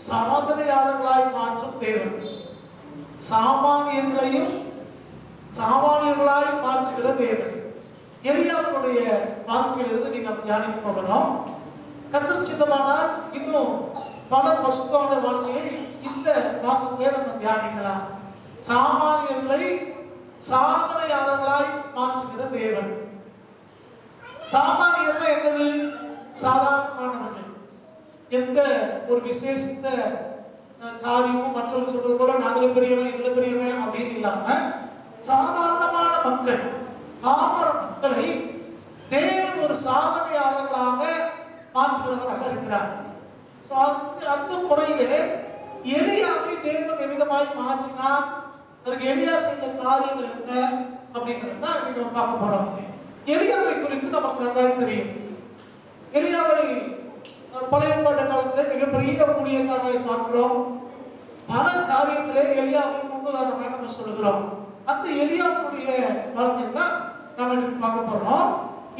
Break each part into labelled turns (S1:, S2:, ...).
S1: சாதனையாளர்களாய் மாற்றும் தேவன். சாமானியர்களையும் சாமானியர்களாய் மாற்றுகிற தேவன். எலியாவுடைய வாழ்க்கையிலிருந்து நீங்க தியானிக்க போகிறோம். கர்த்தர் சித்தமானால் இன்னும் பல பசுத்தான வாழ்க்கையை இந்த மாசத்திலே நம்ம தியானிக்கலாம். சாமானியர்களை சாதனையாளர்களாய் மாற்றுகிற தேவன். சாமானியர்கள் என்னது? சாதாரணமானவர்கள். எந்த ஒரு விசேஷத்த காரியமும் மற்றவர்கள் சொல்றது போல நான் அதுல பெரியவன் இதுல பெரியவன் அப்படின்னு இல்லாம சாதாரணமான மக்கள், பாமர மக்களை தேவன் ஒரு சாதனையாளர்களாக மாற்றுகிறவராக இருக்கிறார். அந்த முறையிலே எலியாவை தேவன் எவ்விதமாய் மாற்றினார், அதுக்கு எலியா செய்த காரியங்கள் என்ன அப்படிங்கிறது தான் நீங்க பார்க்க போறோம். எலியாவை குறித்து நமக்கு நன்றாக தெரியும். எலியாவை பழைய ஏற்பாட்டு காலத்தில் மிகப்பெரிய ஊழியக்காரரை பார்க்கிறோம். பல காரியத்திலே எலியாவை முன்னுதாரணமாக நம்ம சொல்லுகிறோம். அந்த எலியாவுடைய வாழ்க்கை தான் நம்ம பார்க்க போறோம்.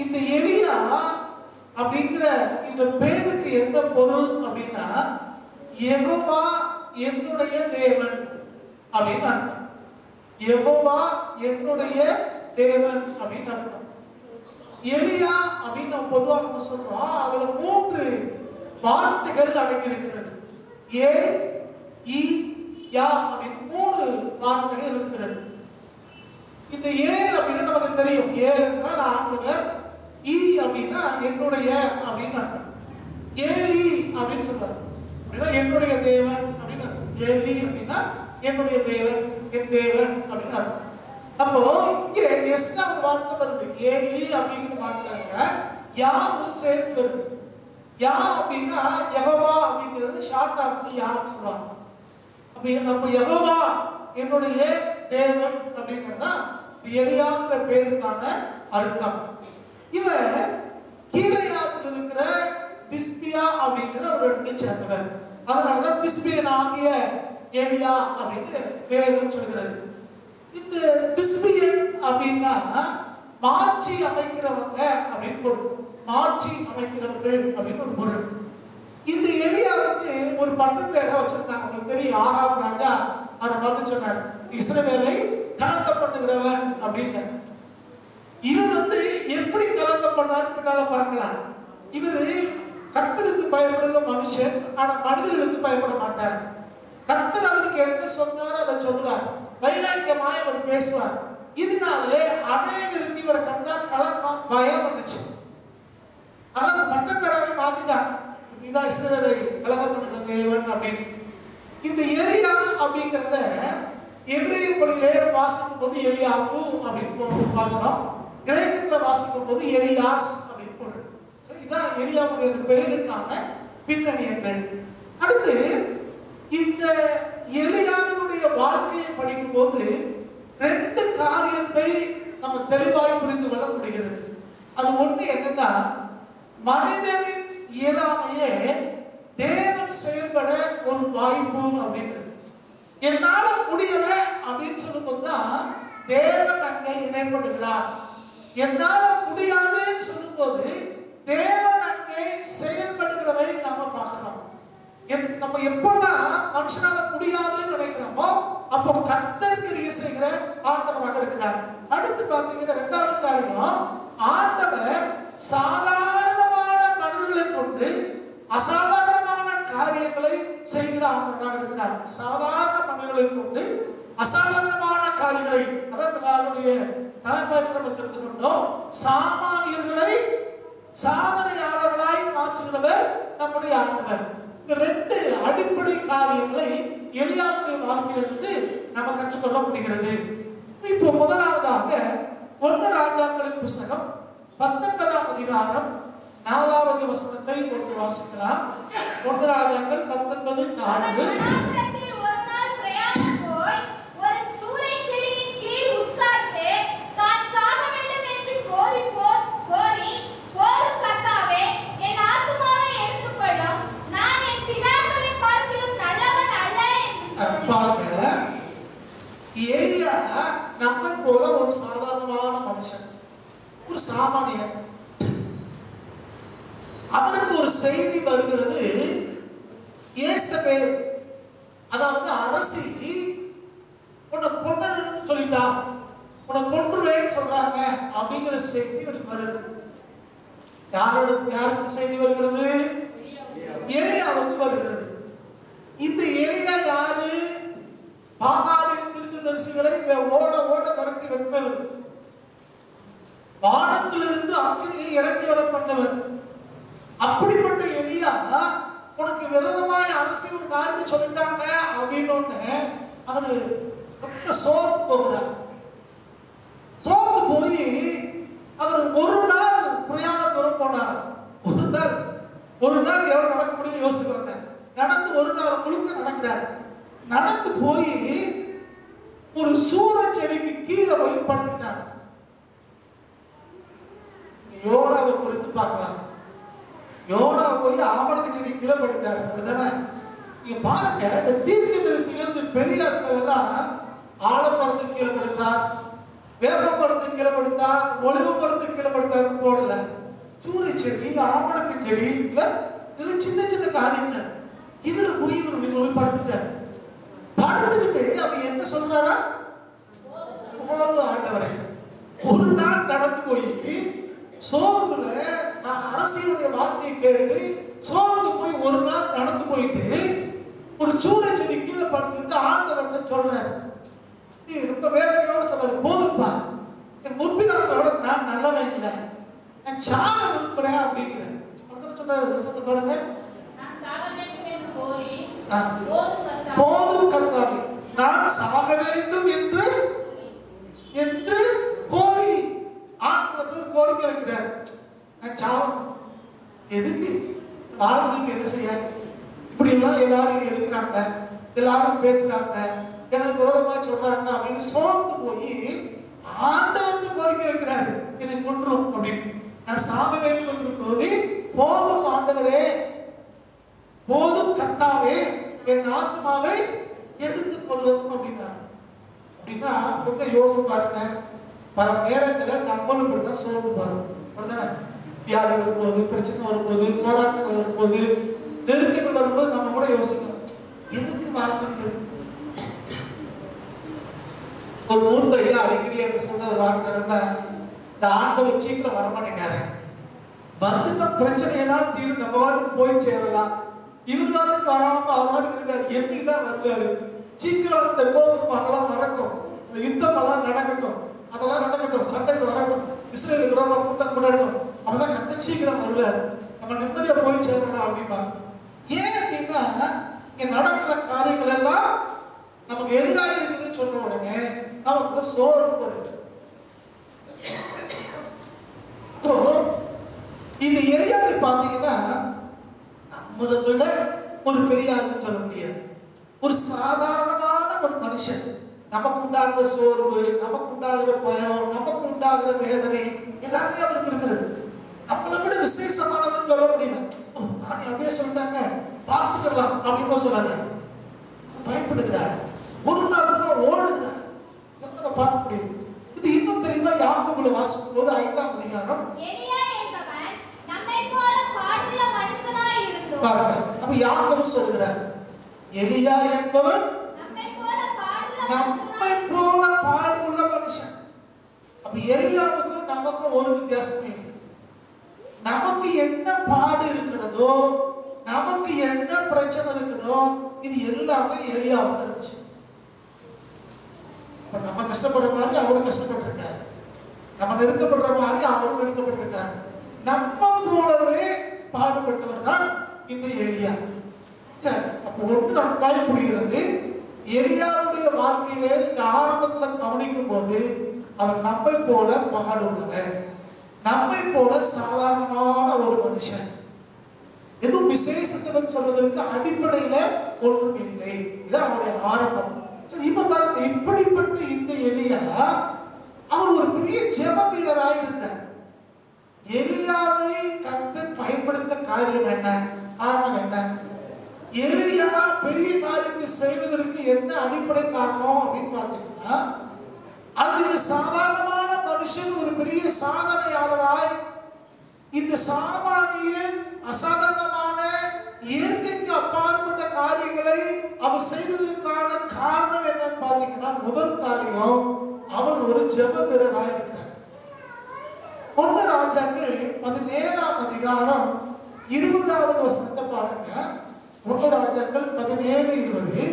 S1: இந்த எலியா அப்படிங்கிற இந்த பேருக்கு என்ன பொருள் அப்படின்னா, யெகோவா என்னுடைய தேவன் அப்படின்னு அர்த்தம். யெகோவா என்னுடைய தேவன் அப்படின்னு அர்த்தம். எலியா அப்படின்னு நம்ம பொதுவாக நம்ம சொல்றோம். அதுல 3 வார்த்தைகள் அடங்கி இருக்கிறது. ஏ இ யா அப்படின்னு 3 வார்த்தைகள் இருக்கிறது. இந்த ஏ அப்படின்னு நமக்கு தெரியும். ஏ என்றால் ஆண்டவர், இ அப்படின்னா என்னுடைய அப்படின்னு அர்த்தம். ஏலி அப்படின்னு சொல்றாரு அப்படின்னா என்னுடைய தேவன் அப்படின்னு அர்த்தம். ஏலி அப்படின்னா என்னுடைய தேவன், என் தேவன் அப்படின்னு அர்த்தம். அப்போ இங்கே எஸ்னாவது வார்த்தை வருது. ஏலி அப்படிங்கிறது மாத்திராங்க, யாவும் சேர்த்து வருது. யா அப்படின்னா யெகோவா அப்படிங்கிறது ஷார்ட்டா வந்து யான்னு சொல்லுவாங்க. அப்ப யெகோவா என்னுடைய தேவன் அப்படிங்கிறதா எலியாங்கிற பேருக்கான அர்த்தம். இவர் கீலேயாத்தில் இருக்கிற திஸ்பியா அப்படிங்கிற ஒரு இடத்தை சேர்ந்தவர். அதனாலதான் திஸ்பியன் ஆகிய எலியா அப்படின்னு வேதம் சொல்கிறது. இந்த திஸ்பியன் அப்படின்னா மாற்றி அமைக்கிறவங்க அப்படின்னு பொருள். மாற்றி அமைக்கிறவர்கள் அப்படின்னு ஒரு பொருள். இந்த எலியாவுக்கு ஒரு பட்டு பேரை வச்சிருந்தாங்க. உங்களுக்கு தெரியும், ஆகாப் ராஜா அதை பார்த்து சொன்னார், இஸ்ரவேலை கலந்த பண்ணுகிறவன் அப்படின்னு. இவர் வந்து எப்படி கலந்த பண்ணான்னு பின்னால பார்க்கலாம். இவரு கர்த்தருக்கு பயப்படுகிற மனுஷன், ஆனா மனிதர்களுக்கு பயப்பட மாட்டார். கர்த்தர் அவருக்கு என்ன சொன்னாரோ அதை சொல்லுவார். வைராக்கியமாய் அவர் பேசுவார். இதனாலே அநேகருக்கு இவரை கண்டா கலக்கம், பயம் வந்துச்சு. அதாவது பட்டப்பேராவை மாத்திட்டான். இதான் இஸ்ரவேலை கலகம் பண்ணுகிற தேவன் அப்படின்னு. இந்த எலியா அப்படிங்கிறத எபிரேய மொழியிலே வாசிக்கும் போது எலியாவு அப்படின்னு பார்க்கிறோம். கிரேக்கத்துல வாசிக்கும் போது எலியாஸ் அப்படின்னு போடுறோம். இதான் எலியாவுடைய பெயருக்கான பின்னணியங்கள். அடுத்து இந்த எலியாவினுடைய வாழ்க்கையை படிக்கும் போது 2 காரியத்தை நம்ம தெளிவாய் புரிந்து கொள்ள முடிகிறது. அது ஒண்ணு என்னன்னா, மனிதனின் இயலாமையே தேவன் செயல்பட ஒரு வாய்ப்பு அப்படிங்கிறது. என்னால முடியல அப்படின்னு சொல்லும்போது தான் தேவன் அங்கே இணைப்படுகிறார். என்னால முடியாதுன்னு சொல்லும்போது தேவன் அங்கே செயல்படுகிறதை நாம பார்க்கிறோம். நம்ம எப்பெல்லாம் மனுஷனால முடியாதுன்னு நினைக்கிறோமோ அப்போ கர்த்தர் கிரியை செய்கிற ஆண்டவராக இருக்கிறார். அடுத்து பார்த்தீங்கன்னா 2வது காரியம், ஆண்டவர் சாதாரணமான மனிதர்களை கொண்டு அசாதாரணமான காரியங்களை செய்கிற ஆண்டவராக இருக்கிறார். சாதாரண மனிதர்களை கொண்டு அசாதாரணமான காரியங்களை, அதாவது அவருடைய தலைமைக்கு நம்ம தெரிந்து கொண்டோம், சாமானியர்களை சாதனையாளர்களாய் மாற்றுகிறவர் நம்முடைய ஆண்டவர். இந்த 2 அடிப்படை காரியங்களை எலியாவுடைய வாழ்க்கையிலிருந்து நம்ம கற்றுக்கொள்ள முடிகிறது. இப்போ முதலாவதாக 1 ராஜாக்களின் புஸ்தகம் 19ஆம் அதிகாரம் 4வது வசனத்தை ஒருத்தர் வாசிக்கலாம். 1 ராஜாக்கள் 19:4. எலியா நம்ம போல ஒரு சாதாரணமான மனுஷன், ஒரு சாமானியன். அவருக்கு ஒரு செய்தி வருகிறது, எசபேல், அதாவது அரசி உன்னை கொன்னு சொல்லிட்டா, உன்னை கொன்றுவேன்னு சொல்றாங்க அப்படிங்கிற செய்தி இவருக்கு வருது. யாருக்கு செய்தி வருகிறது? எலியாவுக்கு வருகிறது. இந்த எலியா யாரு? பாகாலின் தீர்க்கதரிசிகளை ஓட ஓட விரட்டி வெட்டவர், வானத்திலிருந்து அக்கினியை இறக்கி வர பண்ணவர். அப்படிப்பட்ட எலியா உனக்கு விரோதமாய் அரசு ஒரு காரியத்தை சொல்லிட்டாங்க அப்படின்னு அவரு ரொம்ப சோர்ந்து போகிறார். சோர்ந்து போய் அவர் ஒரு நாள் பிரயாண தூரம் போனார். ஒரு நாள் எவ்வளவு நடக்க முடியும்னு யோசிச்சுவாங்க. நடந்து ஒரு நாள் முழுக்க நடக்கிறார். நடந்து போய் ஒரு சூர செடிக்கு கீழே போய் படுத்துட்டார். யோனாவை குறித்து பார்க்கலாம். யோனா போய் ஆமணக்கு செடி கீழே படுத்தார். அப்படிதானே? நீங்க பாருங்க, இந்த தீர்க்கதரிசிகள் இந்த பெரிய ஆட்கள் எல்லாம் ஆலமரத்துக்கு கீழே படுத்தார், வேப்ப மரத்துக்கு கீழே படுத்தார், ஒலிவ மரத்துக்கு கீழே படுத்தார் போடல. சூரிய செடி, ஆமணக்கு செடி, இதுல சின்ன சின்ன காரியங்கள். இதுல போய் இவர் படுத்துட்டார். படுத்துக்கிட்டு அவர் என்ன சொல்றாரா? போதும் ஆண்டவரே. ஒரு நாள் நடந்து போய் சோர்வுல நான் அரசியலுடைய வார்த்தையை கேட்டு சோர்ந்து போய் ஒரு நாள் நடந்து போயிட்டு ஒரு சூரிய செடி கீழே படுத்துட்டு ஆண்டவர்கிட்ட சொல்றாரு. நீ ரொம்ப வேதனையோட சொல்றாரு, போதும்பா, என் முற்பிதாக்களோட நான் நல்லவன் இல்லை, நான் சாக விரும்புறேன் அப்படிங்கிறேன். அடுத்த சொல்றாரு, பாருங்க, போதும் கர்த்தாவே, நான் சாக வேண்டும் என்று என்று கோரி ஆண்டவருக்கு ஒரு கோரிக்கை வைக்கிறார். நான் சாவணும், எதுக்கு வாழ்ந்துக்கு என்ன செய்ய? இப்படி எல்லாம் எல்லாரும் இருக்கிறாங்க, எல்லாரும் பேசுறாங்க, எனக்கு விரோதமா சொல்றாங்க அப்படின்னு சோர்ந்து போய் ஆண்டவருக்கு கோரிக்கை வைக்கிறாரு, என்னை கொன்றும் அப்படின்னு. நான் சாக வேண்டும் என்று போது, போதும் ஆண்டவரே, போதும் கர்த்தாவே, என் ஆத்மாவை எடுத்துக் கொள்ளும் அப்படின்னாரு. அப்படின்னா கொஞ்சம் யோசிச்சு பாருங்க. பல நேரங்களில் நம்மளும் இப்படிதான் சோர்ந்து பாருங்க. அப்படிதானே? வியாதி வரும்போது, பிரச்சனை வரும்போது, போராட்டங்கள் வரும்போது, நெருக்கங்கள் வரும்போது நம்ம கூட யோசிக்கணும், எதுக்கு வாழ்ந்துட்டு. ஒரு மூத்த ஐயா அடிக்கடி என்ன சொன்ன வார்த்தை, இந்த ஆண்டவர் சீக்கிரம் வரமாட்டேங்காரு, வந்துட்ட பிரச்சனையெல்லாம் தீர்வு நம்ம வாட்டுக்கு போய் சேரலாம், இவர் வாட்டுக்கு வராம அவர் வாட்டுக்கு இருக்காரு, என்னைக்குதான் வருவாரு, சீக்கிரம் இந்த போகும் அதெல்லாம் நடக்கும், இந்த யுத்தம் எல்லாம் நடக்கட்டும், அதெல்லாம் நடக்கட்டும், சண்டைக்கு வரட்டும், இஸ்ரேலுக்கு ரொம்ப கூட்டம் கூடட்டும், அப்பதான் கத்தர் சீக்கிரம் வருவார், நம்ம நிம்மதியா போய் சேரலாம் அப்படின்னா. ஏன் அப்படின்னா இங்க நடக்கிற காரியங்கள் எல்லாம் நமக்கு எதிராக இருக்குதுன்னு சொன்ன உடனே நமக்கு சோர்வு வருது. இந்த எலியாவை பார்த்தீங்கன்னா நம்மளை விட ஒரு பெரிய ஆளுன்னு சொல்ல முடியாது. ஒரு சாதாரணமான ஒரு மனுஷன், நமக்கு உண்டாகிற சோர்வு, நமக்கு உண்டாகிற பயம், நமக்கு உண்டாகிற வேதனை எல்லாமே அவருக்கு இருக்கிறது. நம்மளை விட விசேஷமானவன் சொல்ல முடியல. அப்படியே சொல்லிட்டாங்க, பார்த்துக்கலாம் அப்படின்னு சொல்லல, பயப்படுகிறார், ஒரு நாள் கூட ஓடுகிறார். இதெல்லாம் நம்ம பார்க்க முடியுது. இது இன்னும் தெளிவா யாக்கோபுல வாசிக்கும் போது 5ஆம் அதிகாரம் பாருங்க. அப்ப யாக்கோபு சொல்லுகிறார், எலியா என்பவன் நம்மை போல பாடுள்ள மனுஷன். அப்ப எலியாவுக்கு நமக்கு ஒரு வித்தியாசமே இல்லை. நமக்கு என்ன பாடு இருக்கிறதோ, நமக்கு என்ன பிரச்சனை இருக்குதோ, இது எல்லாமே எலியாவுக்கு இருந்துச்சு. இப்ப நம்ம கஷ்டப்படுற மாதிரி அவரும் கஷ்டப்பட்டிருக்காரு, நம்ம நெருக்கப்படுற மாதிரி அவரும் நெருக்கப்பட்டிருக்காரு. நம்ம போலவே பாடுபட்டவர் தான் இந்த எலியா. சரி, அப்ப ஒன்று நன்றாய் புரிகிறது. எலியாவுடைய வாழ்க்கையிலே இந்த ஆரம்பத்துல கவனிக்கும் போது அவர் நம்மை போல பாடுள்ளவர், நம்மை போல சாதாரணமான ஒரு மனுஷன், எதுவும் விசேஷத்துடன் சொல்வதற்கு அடிப்படையில ஒன்றும் இல்லை. இதான் அவருடைய ஆரம்பம். சரி, இப்ப பாருங்க, இப்படிப்பட்ட இந்த எலியா அவர் ஒரு பெரிய ஜெப வீரராக இருந்தார். எலியாவை கர்த்தர் பயன்படுத்த காரியம் என்ன, காரணம் என்ன? எலியா பெரிய காரியத்தை செய்வதற்கு என்ன அடிப்படை காரணம் அப்படின்னு பார்த்தீங்கன்னா, அது சாதாரணமான மனுஷன் ஒரு பெரிய சாதனையாளராய் இந்த சாமானியன் அசாதாரணமான இயற்கைக்கு அப்பாற்பட்ட காரியங்களை அவர் செய்ததற்கான காரணம் என்னன்னு பாத்தீங்கன்னா, முதல் காரியம், அவர் ஒரு ஜெப வீரராக இருக்கிறார். 1 ராஜாக்கள் 17ஆம் அதிகாரம் 20வது வசனத்தை பாருங்க. 1 ராஜாக்கள் 17:20.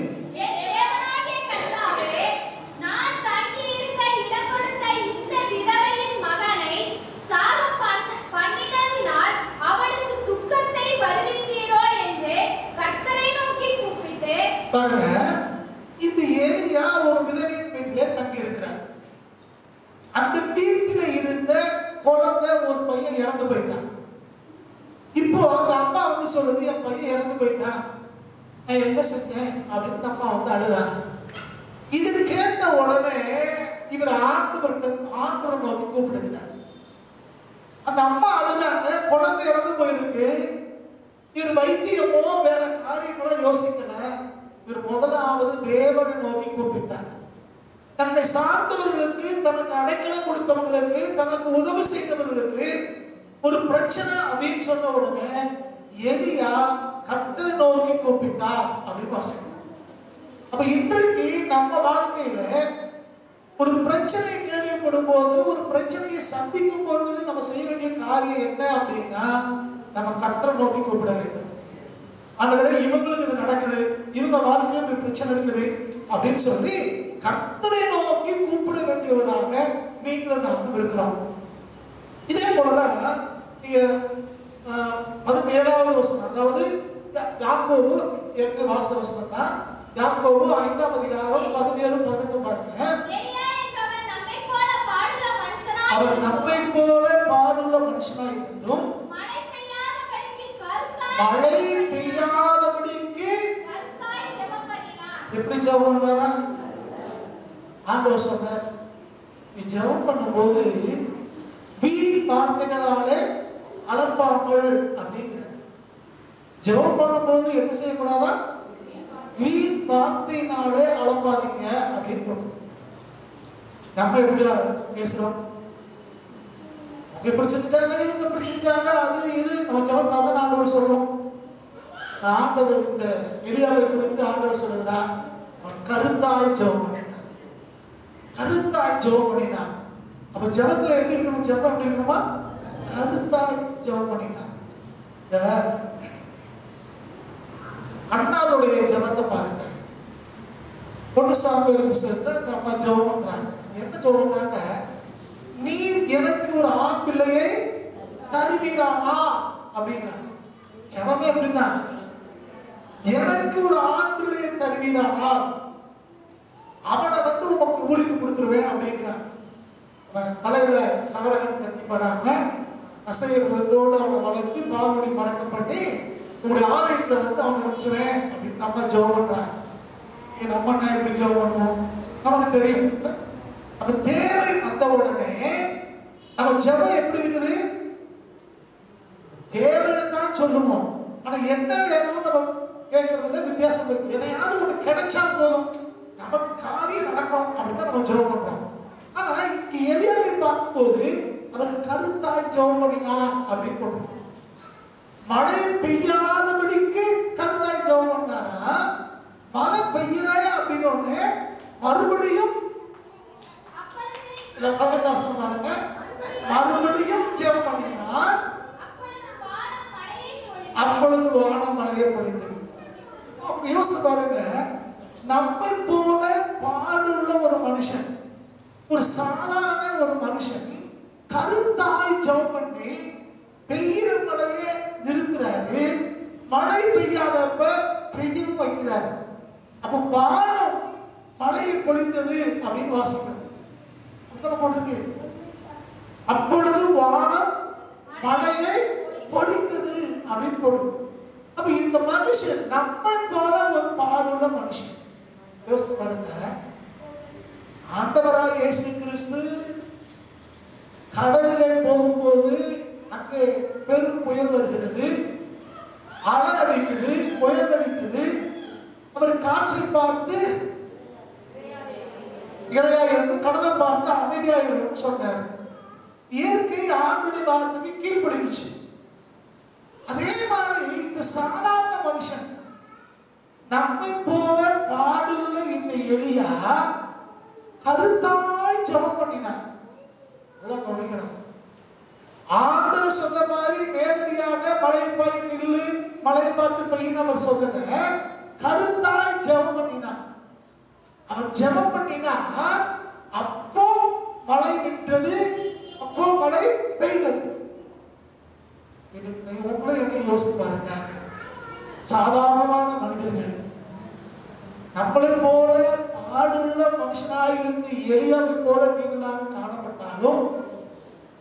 S1: பாருங்க, இந்த எலியா ஒரு விதவையின் வீட்டிலே தங்கி இருக்கிறார். அந்த வீட்டில இருந்த குழந்தை ஒரு பையன் இறந்து போயிட்டான். இப்போ அந்த அம்மா வந்து சொல்லுது, என் பையன் இறந்து போயிட்டான், நான் என்ன செஞ்சேன் அப்படின்னு அம்மா வந்து அழுதாங்க. இது கேட்ட உடனே இவர் ஆண்டவரை நோக்கி கூப்பிடுகிறார். அந்த அம்மா அழுதாங்க, குழந்தை இறந்து போயிருக்கு. இவர் வைத்தியமோ வேற காரியங்களோ யோசிக்கல. இவர் முதலாவது தேவனை நோக்கி கூப்பிட்டார். தன்னை சார்ந்தவர்களுக்கு, தனக்கு அடைக்கலம் கொடுத்தவர்களுக்கு, தனக்கு உதவி செய்தவர்களுக்கு ஒரு பிரச்சனை அப்படின்னு சொன்ன உடனே எலியா கர்த்தரை நோக்கி கூப்பிட்டார் அப்படின்னு வாசிக்கிறோம். அப்ப இன்றைக்கு நம்ம வாழ்க்கையில ஒரு பிரச்சனை கேள்விப்படும் போது, ஒரு பிரச்சனையை சந்திக்கும் பொழுது நம்ம செய்ய வேண்டிய காரியம் என்ன அப்படின்னா, நம்ம கர்த்தரை நோக்கி கூப்பிட வேண்டும். ஆண்டவரே, இவங்களுக்கு இது நடக்குது, இவங்க வாழ்க்கையில ஒரு பிரச்சனை இருக்குது அப்படின்னு சொல்லி கர்த்தரை நோக்கி கூப்பிட வேண்டியவராக நீங்களும் நானும் இருக்கிறோம். இதே போலதான் நீங்க 17வது வசனம், அதாவது யாக்கோபு வாசன வசனம் தான். யாக்கோபு 5ஆம் அதிகாரம் 17-18 பாருங்க. அவர் நம்மை போல பாடுள்ள மனுஷனாய் இருந்தும் மழை பெய்யாதபடிக்கு எப்படி ஜெபம் பண்ணாரா? ஆண்டவர் சொன்னார், நீ ஜெபம் பண்ணும்போது வீண் வார்த்தைகளாலே அலம்பாமல் அப்படிங்கிறார். ஜெபம் பண்ணும்போது என்ன செய்யக்கூடாதா? வீண் வார்த்தையினாலே அலம்பாதீங்க அப்படின்னு போட்டு. நம்ம எப்படி பேசுறோம்? அவங்க பிடிச்சிருக்காங்க, இவங்க பிடிச்சிருக்காங்க, அது இது நம்ம ஜெபம் ஆண்டவர் சொல்றோம். ஆண்டவர் இந்த எலியாவை குறித்து ஆண்டவர் சொல்லுகிறார், கருத்தாய் ஜெபம் பண்ணினான், கருத்தாய் ஜெபம் பண்ணினான். அப்ப ஜெபத்துல எப்படி இருக்கணும்? ஜெபம் எப்படி இருக்கணுமா? கருத்தாய் ஜெபம் பண்ணினான். இந்த அண்ணாவுடைய ஜெபத்தை பாருங்க. 1 சாமுவேல் புத்தகத்துல இந்த அம்மா ஜெபம் பண்றாங்க. என்ன ஜெபம் பண்றாங்க? நீர் எனக்கு ஒரு ஆண் பிள்ளையை தருவீரானா அப்படிங்கிறாங்க. ஜெபமே அப்படிதான். எனக்கு ஒரு ஆண் பிள்ளையை தருவீரானால் அவனை வந்து உமக்கு ஊழித்து கொடுத்துருவேன் அப்படிங்கிறான். தலையில சவரகன் கத்தி படாம நசையத்தோடு அவனை வளர்த்து பால்முடி மறக்க பண்ணி உங்களுடைய ஆலயத்துல வந்து அவனை விட்டுருவேன் அப்படின்னு நம்ம ஜெபம் பண்றாங்க. நம்ம என்ன எப்படி ஜெபம் பண்ணுவோம்? நமக்கு தெரியும். நம்ம தேவை வந்த உடனே நம்ம ஜெபம் எப்படி இருக்குது? தேவையை தான் சொல்லுவோம். ஆனா என்ன வேணும் நம்ம கேட்கறதுல வித்தியாசம் இருக்கு. எதையாவது ஒண்ணு கிடைச்சா போதும், நமக்கு காரியம் நடக்கும் அப்படின்னு நம்ம ஜெபம் பண்றோம். ஆனா இங்க எலியாவை பார்க்கும்போது அவர் கருத்தாய் ஜெபம் பண்ணினார் அப்படின்னு போட்டு, மழை பெய்யாதபடிக்கு கருத்தாய் ஜெபம் பண்ணாரா? மழை பெய்யல அப்படின்னு மறுபடியும் 18 பாருங்க, மறுபடியும் ஜெபம் பண்ணினார். அப்பொழுது வானம் மழையை பொழிந்தது. யோசித்து பாருங்க, நம்மை போல பாடுள்ள ஒரு மனுஷன், ஒரு சாதாரண ஒரு மனுஷன் கருத்தாய் ஜெபம் பண்ணி பெய்கிற மழையை நிறுத்துறாரு, மழை பெய்யாதப்ப பெய்யும் வைக்கிறாரு. அப்ப வானம் மழையை பொழிந்தது அப்படின்னு வாசிக்கிறோம். போட்டிருக்கு, அப்பொழுது வானம் மழையை பொழிந்தது அப்படின்னு போடுது. அப்ப இந்த மனுஷன் நம்மை போல ஒரு பாடுள்ள மனுஷன். யோசிச்சு பாருங்க, ஆண்டவராக இயேசு கிறிஸ்து கடலிலே போகும்போது அங்கே பெரும் புயல் வருகிறது, அலை அடிக்குது, புயல் அடிக்குது. அவர் காற்றை பார்த்து இறையாயிருந்து, கடலை பார்த்து அமைதியாயிருந்து சொன்னார். இயற்கை ஆண்டுடைய வார்த்தைக்கு கீழ்ப்படிச்சு. அதே மாதிரி இந்த சாதாரண மனுஷன் நம்மை போல எலியா கருத்தாய் ஜெபம் பண்ணினான். எல்லாம் கவனிக்கணும். ஆண்டவர் சொன்ன மாதிரி நேரடியாக மழை பெய்ய நில்லு, மழை பார்த்து பெய்யும் அவர் சொல்லல. கருத்தாய் ஜெபம் பண்ணினான். அவர் ஜெபம் பண்ணினா அப்போ மழை நின்றது, அப்போ மழை பெய்தது. உங்களை என்ன யோசித்து பாருங்க. சாதாரணமான மனிதர்கள் நம்மளை போல பாடுள்ள மனுஷனாயிருந்து எலியாவை போல நீங்களாக காணப்பட்டாலும்,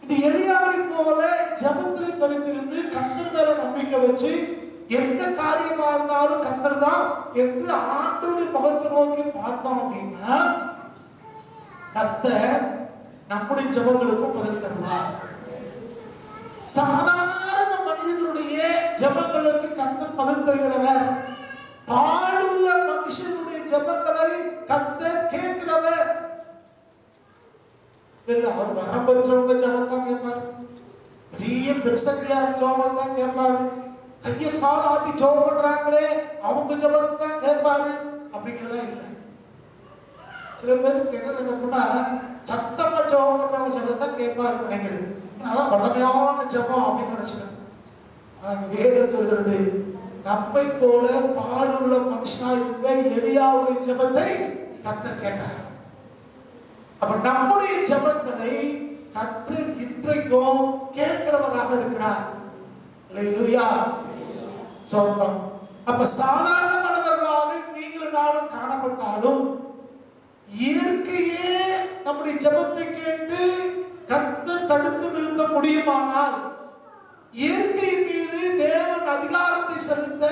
S1: இது எலியாவை போல ஜெபத்திலே தரித்திருந்து கர்த்தர் மேல நம்பிக்கை வச்சு எந்த காரியமா இருந்தாலும் கர்த்தர் தான் என்று ஆண்டோட முகத்தை நோக்கி பார்த்தோம் அப்படின்னா கர்த்தர் நம்முடைய ஜெபங்களுக்கும் பதில் தருவார். சாதாரண மனிதனுடைய ஜெபங்களுக்கு கர்த்தர் பதில் தருகிறவர். பாடுள்ள மனுஷனுடைய ஜெபங்களை கர்த்தர் கேட்கிறவர். அவர் வரம் பெற்றவங்க ஜெபம் தான் கேட்பாரு. பெரிய பிரசங்கியார் ஜெபம் தான் கேட்பாரு. கையை காலாட்டி ஜெபம் பண்றாங்களே அவங்க ஜெபம் தான் கேட்பாரு. அப்படிங்கிறதா இல்லை. சில பேருக்கு என்ன நினைப்புனா சத்தமா ஜெபம் பண்றவங்க ஜெபம் தான் கேட்பாரு நினைக்கிறது. அதான் வல்லமையான ஜெபம் அப்படின்னு நினைச்சுக்கணும். ஆனா வேதம் சொல்கிறது நம்மை போல பாடுள்ள மனுஷனா இருந்த எலியாவுடைய ஜெபத்தை கர்த்தர் கேட்டார். அப்ப நம்முடைய ஜெபங்களை கர்த்தர் இன்றைக்கும் கேட்கிறவராக இருக்கிறார். அல்லேலூயா, சோத்திரம். அப்ப சாதாரண மனிதர்களாக நீங்களும் நானும் காணப்பட்டாலும் இயற்கையே நம்முடைய ஜெபத்தை கேட்டு கர்த்தர் தடுத்து நிறுத்த முடியுமானால், இயற்கை மீது தேவன் அதிகாரத்தை செலுத்த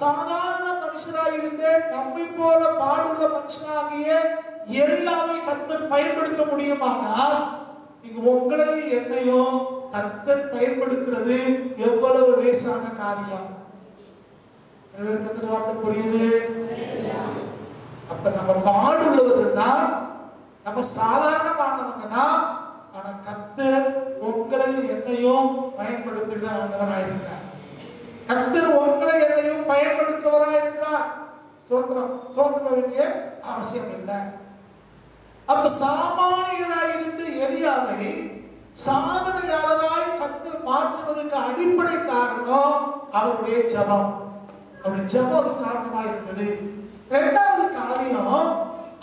S1: சாதாரண மனுஷராயிருந்த நம்மை போல பாடுள்ள மனுஷனாகிய எலியாவை கர்த்தர் பயன்படுத்த முடியுமானால், நீங்க உங்களை என்னையும் கர்த்தர் பயன்படுத்துறது எவ்வளவு லேசான காரியம். கர்த்தர் வார்த்தை புரியுது? அப்ப நம்ம பாடுள்ளவர்கள் தான், நம்ம சாதாரணமானவங்க தான். ஆனா கர்த்தர் உங்களை என்னையும் பயன்படுத்துகிற ஆண்டவராயிருக்கிறார். கர்த்தர் உங்களை என்னையும் பயன்படுத்துகிறவராயிருக்கிறார். சோத்திரம். சோத்திர வேண்டிய அவசியம் இல்லை. அப்ப சாமானியராயிருந்து எலியாவை சாதனையாளராய் கர்த்தர் மாற்றுவதற்கு அடிப்படை காரணம் அவருடைய ஜெபம். அவருடைய ஜெபம் அது காரணமாக இருந்தது. இரண்டாவது காரியம்,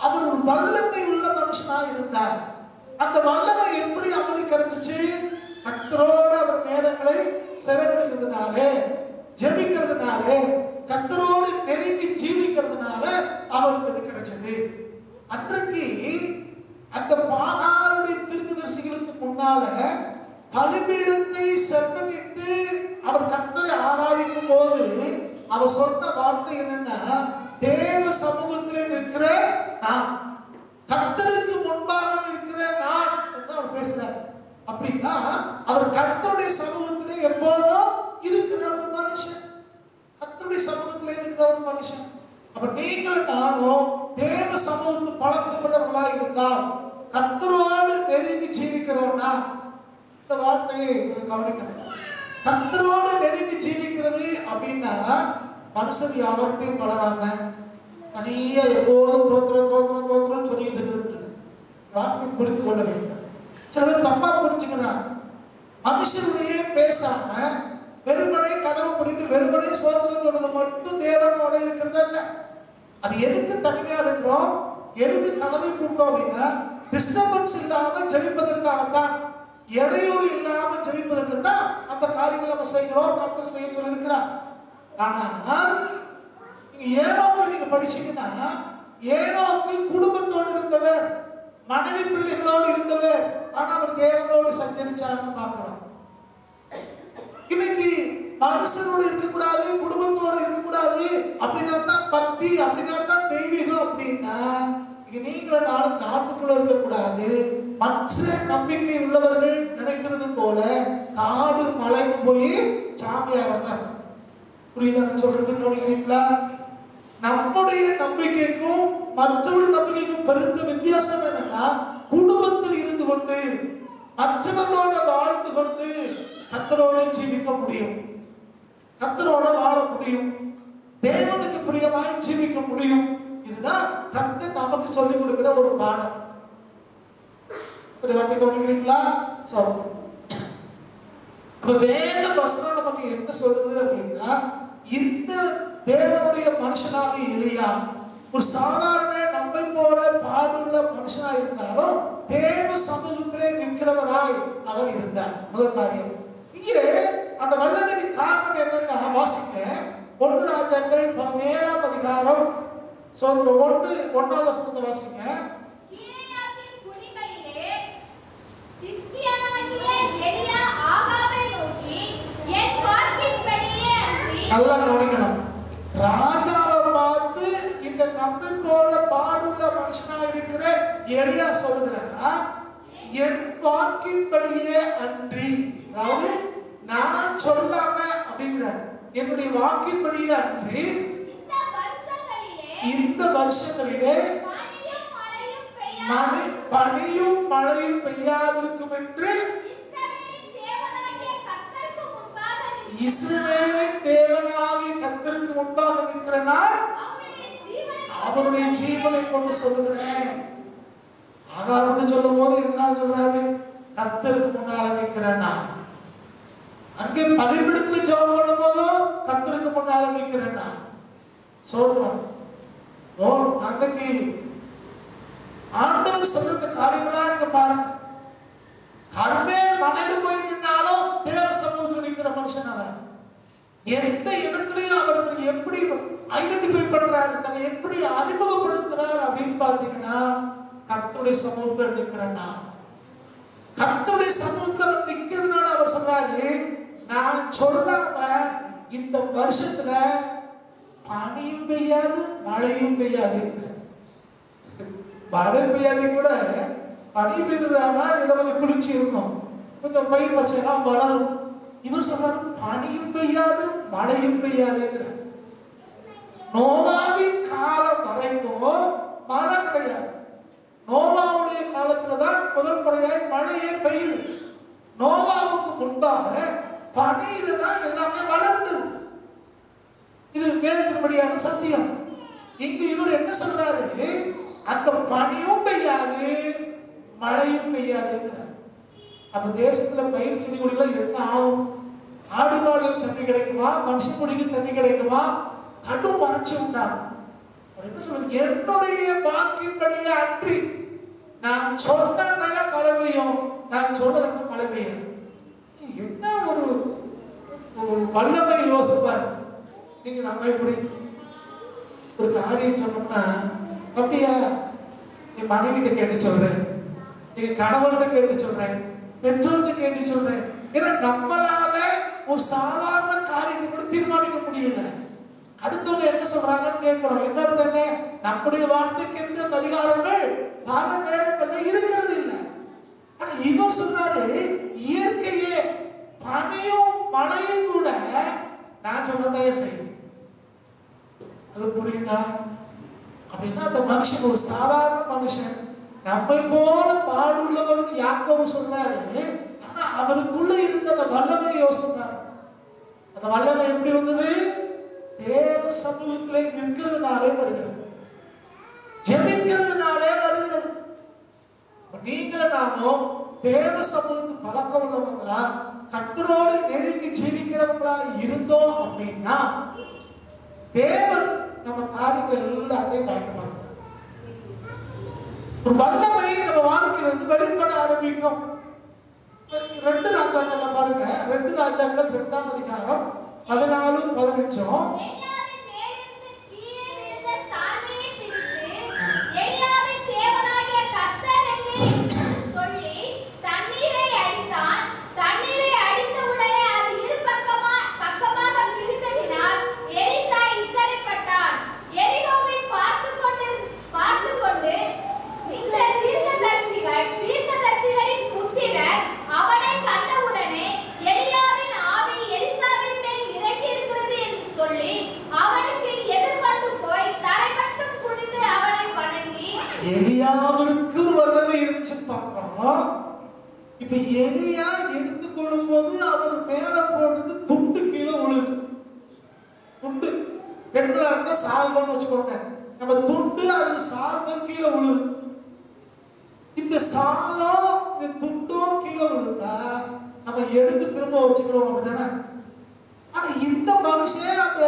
S1: அவர் ஒரு வல்லமை உள்ள மனுஷனாக இருந்தார். அந்த வல்லமை எப்படி அவருக்கு கிடைச்சிச்சு? கர்த்தரோடு அவர் நேரங்களை செலவிடுகிறதுனாலே, ஜெபிக்கிறதுனாலே, கர்த்தரோடு நெருங்கி ஜீவிக்கிறதுனால அவருக்கு இது கிடைச்சது. அன்றைக்கு அந்த பாகாருடைய தீர்க்கதரிசிகளுக்கு முன்னால பலிபீடத்தை செப்பனிட்டு அவர் கர்த்தரை ஆராதிக்கும் போது அவர் சொன்ன வார்த்தை என்னன்னா, தேவ சமூகத்திலே நிற்கிற நான், கர்த்தருக்கு முன்பாக நிற்கிற நான் என்று அவர் பேசுறார். அப்படின்னா அவர் கர்த்தருடைய சமூகத்திலே எப்போதும் இருக்கிற ஒரு மனுஷன், கர்த்தருடைய சமூகத்திலே இருக்கிற ஒரு மனுஷன். அப்ப நீங்கள் நானும் தேவ சமூகத்து பழக்கமுள்ளவர்களா இருந்தால், கர்த்தரோடு நெருங்கி ஜீவிக்கிறோம்னா, இந்த வார்த்தையை கவனிக்கணும். கர்த்தரோடு நெருங்கி ஜீவிக்கிறது அப்படின்னா மனுஷன் யாவர்கிட்டையும் பழகாம தனியா எப்போதும் தோத்திரம் தோத்திரம் தோத்திரம் சொல்லிட்டு இருக்கிறது வார்த்தை புரிந்து கொள்ள வேண்டும். சில பேர் தப்பா புரிஞ்சுக்கிறாங்க. மனுஷனுடைய பேசாம வெறுமனை கதவை பண்ணிட்டு வெறுமனை சோதனை சொல்றது மட்டும் தேவனோட இருக்கிறது அல்ல. அது எதுக்கு தனிமையா இருக்கிறோம், எதுக்கு கதவை கூட்டுறோம் அப்படின்னா டிஸ்டர்பன்ஸ் இல்லாம ஜெபிப்பதற்காகத்தான், இடையூறு இல்லாம ஜெபிப்பதற்கு தான் அந்த காரியங்களை நம்ம செய்கிறோம். கர்த்தர் செய்ய சொல்லி இருக்கிறார். ஆனால் நீங்க ஏனோக்கு நீங்க படிச்சீங்கன்னா, ஏனோக்கு குடும்பத்தோடு இருந்தவர், மனைவி பிள்ளைகளோடு இருந்தவர். ஆனா அவர் தேவனோடு சஞ்சரிச்சாருன்னு பார்க்கிறோம். இன்னைக்கு மனுஷனோடு இருக்கக்கூடாது, குடும்பத்தோடு இருக்கக்கூடாது அப்படின்னா தான் பக்தி, அப்படின்னா தான் தெய்வீகம். அப்படின்னா நீங்களும் நானும் நாட்டுக்குள்ள இருக்கக்கூடாது. மற்ற நம்பிக்கை உள்ளவர்கள் நினைக்கிறது போல காடு மலைக்கு போய் சாமியாக தான். புரியுதா நான் சொல்றது? கவனிக்கிறீங்களா? நம்முடைய நம்பிக்கைக்கும் மற்றொரு நம்பிக்கைக்கும் பெருத்த வித்தியாசம் என்னன்னா, குடும்பத்தில் இருந்து கொண்டு மற்றவர்களோட வாழ்ந்து கொண்டு கர்த்தரோடு ஜீவிக்க முடியும், கர்த்தரோட வாழ முடியும், தேவனுக்கு பிரியமாய் ஜீவிக்க முடியும். இது இதுதான் கர்த்தர் நமக்கு சொல்லிக் கொடுக்கிற ஒரு பாடம். வார்த்தை கவனிக்கிறீங்களா? வேத வசனம் நமக்கு என்ன சொல்லுது அப்படின்னா, இந்த தேவனுடைய மனுஷனாக எலியா ஒரு சாதாரண நம்மை போல பாடுள்ள மனுஷனா இருந்தாலும் தேவ சமூகத்திலே நிற்கிறவராய் அவர் இருந்தார். முதல் காரியம். இங்கே அந்த வல்லமைக்கு காரணம் என்னன்னா, வாசிக்க 1 ராஜாக்கள் 17ஆம் அதிகாரம் 1வது வசனத்தை வாசிங்க. நல்லா கவனிக்கணும். ராஜாவை பார்த்து இந்த நம்மை போல பாடுள்ள மனுஷனா இருக்கிற எலியா சொல்லுகிறார், என் வாக்கின்படியே அன்றி, அதாவது நான் சொல்லாம அப்படிங்கிறார், என்னுடைய வாக்கின்படியே அன்றி இந்த வருஷங்களிலே பனியும் மழையும் பெய்யாதிருக்கும் என்று இஸ்ரவேலின் தேவனாகிய கர்த்தருக்கு முன்பாக நிற்கிற நான் அவருடைய ஜீவனை கொண்டு சொல்லுகிறேன். ஆகாரம்னு சொல்லும் போது என்ன சொல்றாரு? கர்த்தருக்கு முன்னால நிற்கிற நான். அங்கே பலிபீடத்தில் ஜெபம் பண்ணும் போதும் கர்த்தருக்கு முன்னால நிற்கிற நான். சோதரம் அன்னைக்கு ஆண்டவர் சொல்ற காரியங்களா நீங்க பாருங்க. கர்மேல் மலையில போய் நின்னாலும் தேவ சமூகத்தில் நிற்கிற மனுஷன் அவன். எந்த இடத்துலயும் அவர் எப்படி ஐடென்டிஃபை பண்றாரு, தன்னை எப்படி அறிமுகப்படுத்துறாரு அப்படின்னு பாத்தீங்கன்னா, கர்த்தருடைய சமூகத்தில் நிற்கிறேன்னா, கர்த்தருடைய சமூகத்தில் அவர் நிற்கிறதுனால அவர் சொல்றாரு, நான் சொல்லாம இந்த வருஷத்துல பனியும் பெய்யாது மழையும் பெய்யாது. மழை பெய்யாட்டி கூட பனி பெய்ததுனா ஏதோ கொஞ்சம் குளிர்ச்சி இருக்கும், கொஞ்சம் பயிர் பச்சையெல்லாம் வளரும். இவர் சொல்றாரு பனியும் பெய்யாது மழையும் பெய்யாதுங்கிறார். நோவாவின் காலம் வரைக்கும் மழை கிடையாது. நோவாவுடைய காலத்துலதான் முதல் முறையாய் மழையே பெய்யுது. நோவாவுக்கு முன்பாக பனியில தான் எல்லாமே வளர்ந்தது. இது வேதத்தின்படியான சத்தியம். இங்கு இவர் என்ன சொல்றாரு? அந்த பனியும் பெய்யாது மழையும் பெய்யாதுங்கிறார். அப்ப தேசத்துல பயிர் செடி கொடிகள் என்ன ஆகும்? ஆடு மாடுகள் தண்ணி கிடைக்குமா? மனுஷன் குடிக்கு தண்ணி கிடைக்குமா? கடும் வறட்சி உண்டாகும். என்ன சொல்றது? என்னுடைய வாக்கின்படியே அன்றி நான் சொன்ன மழை பெய்யும், நான் சொல்றேன் மழை பெய்யும். என்ன ஒரு வல்லமை யோசிப்பாரு. நீங்க நம்ம எப்படி ஒரு காரியம் சொன்னோம்னா, அப்படியா என் மனைவிட்ட கேட்டு சொல்றேன், எங்க கணவன்கிட்ட கேட்டு சொல்றேன், பெற்றோர்கிட்ட கேட்டு சொல்றேன். ஏன்னா நம்மளால ஒரு சாதாரண காரியத்தை கூட தீர்மானிக்க முடியல. அடுத்தவங்க என்ன சொல்றாங்கன்னு கேட்கிறோம். என்ன அர்த்தம்? நம்முடைய வார்த்தைக்கு என்ற அதிகாரங்கள் பல நேரங்கள்ல இருக்கிறது இல்லை. ஆனா இவர் சொல்றாரு, இயற்கையே பனியும் மழையும் கூட நான் சொன்னதையே செய்யும். அது புரியுதா? அப்படின்னா அந்த மனுஷன் ஒரு சாதாரண மனுஷன், நம்மை போல பாடுள்ளவன் யாக்கோபு சொல்றாரு. ஆனா அவருக்குள்ள இருந்த அந்த வல்லமை யோசித்தார். அந்த வல்லமை எப்படி வந்தது? தேவ சமூகத்திலே நிற்கிறதுனாலே வருகிறது, ஜெபிக்கிறதுனாலே வருகிறது. நீங்கள நானும் தேவ சமூகத்துக்கு பழக்கம் உள்ளவங்களா, கர்த்தரோடு நெருங்கி ஜீவிக்கிறவங்களா இருந்தோம் அப்படின்னா தேவன் நம்ம காரியங்கள் எல்லாத்தையும் வாய்க்க மாட்டாங்க. ஒரு வல்லமை நம்ம வாழ்க்கையிலிருந்து வெளிப்பட ஆரம்பிக்கும். 2 ராஜாக்கள்ல பாருங்க, 2 ராஜாக்கள் 2ஆம் அதிகாரம் 14, 15. எலியாவிற்கு ஒரு வல்லமை இருந்துச்சுன்னு பார்க்கிறோம். இப்ப எலியா எடுத்துக்கொள்ளும் போது அவர் மேல போடுறது துண்டு கீழே விழுது. துண்டு பெண்களா இருந்தா சால்வான்னு வச்சுக்கோங்க. நம்ம துண்டு சால்வை கீழே விழுது. இந்த சாலம் இந்த துண்டும் கீழே விழுந்தா நம்ம எடுத்து திரும்ப வச்சுக்கிறோம், அப்படிதானே? ஆனா இந்த மனுஷன் அந்த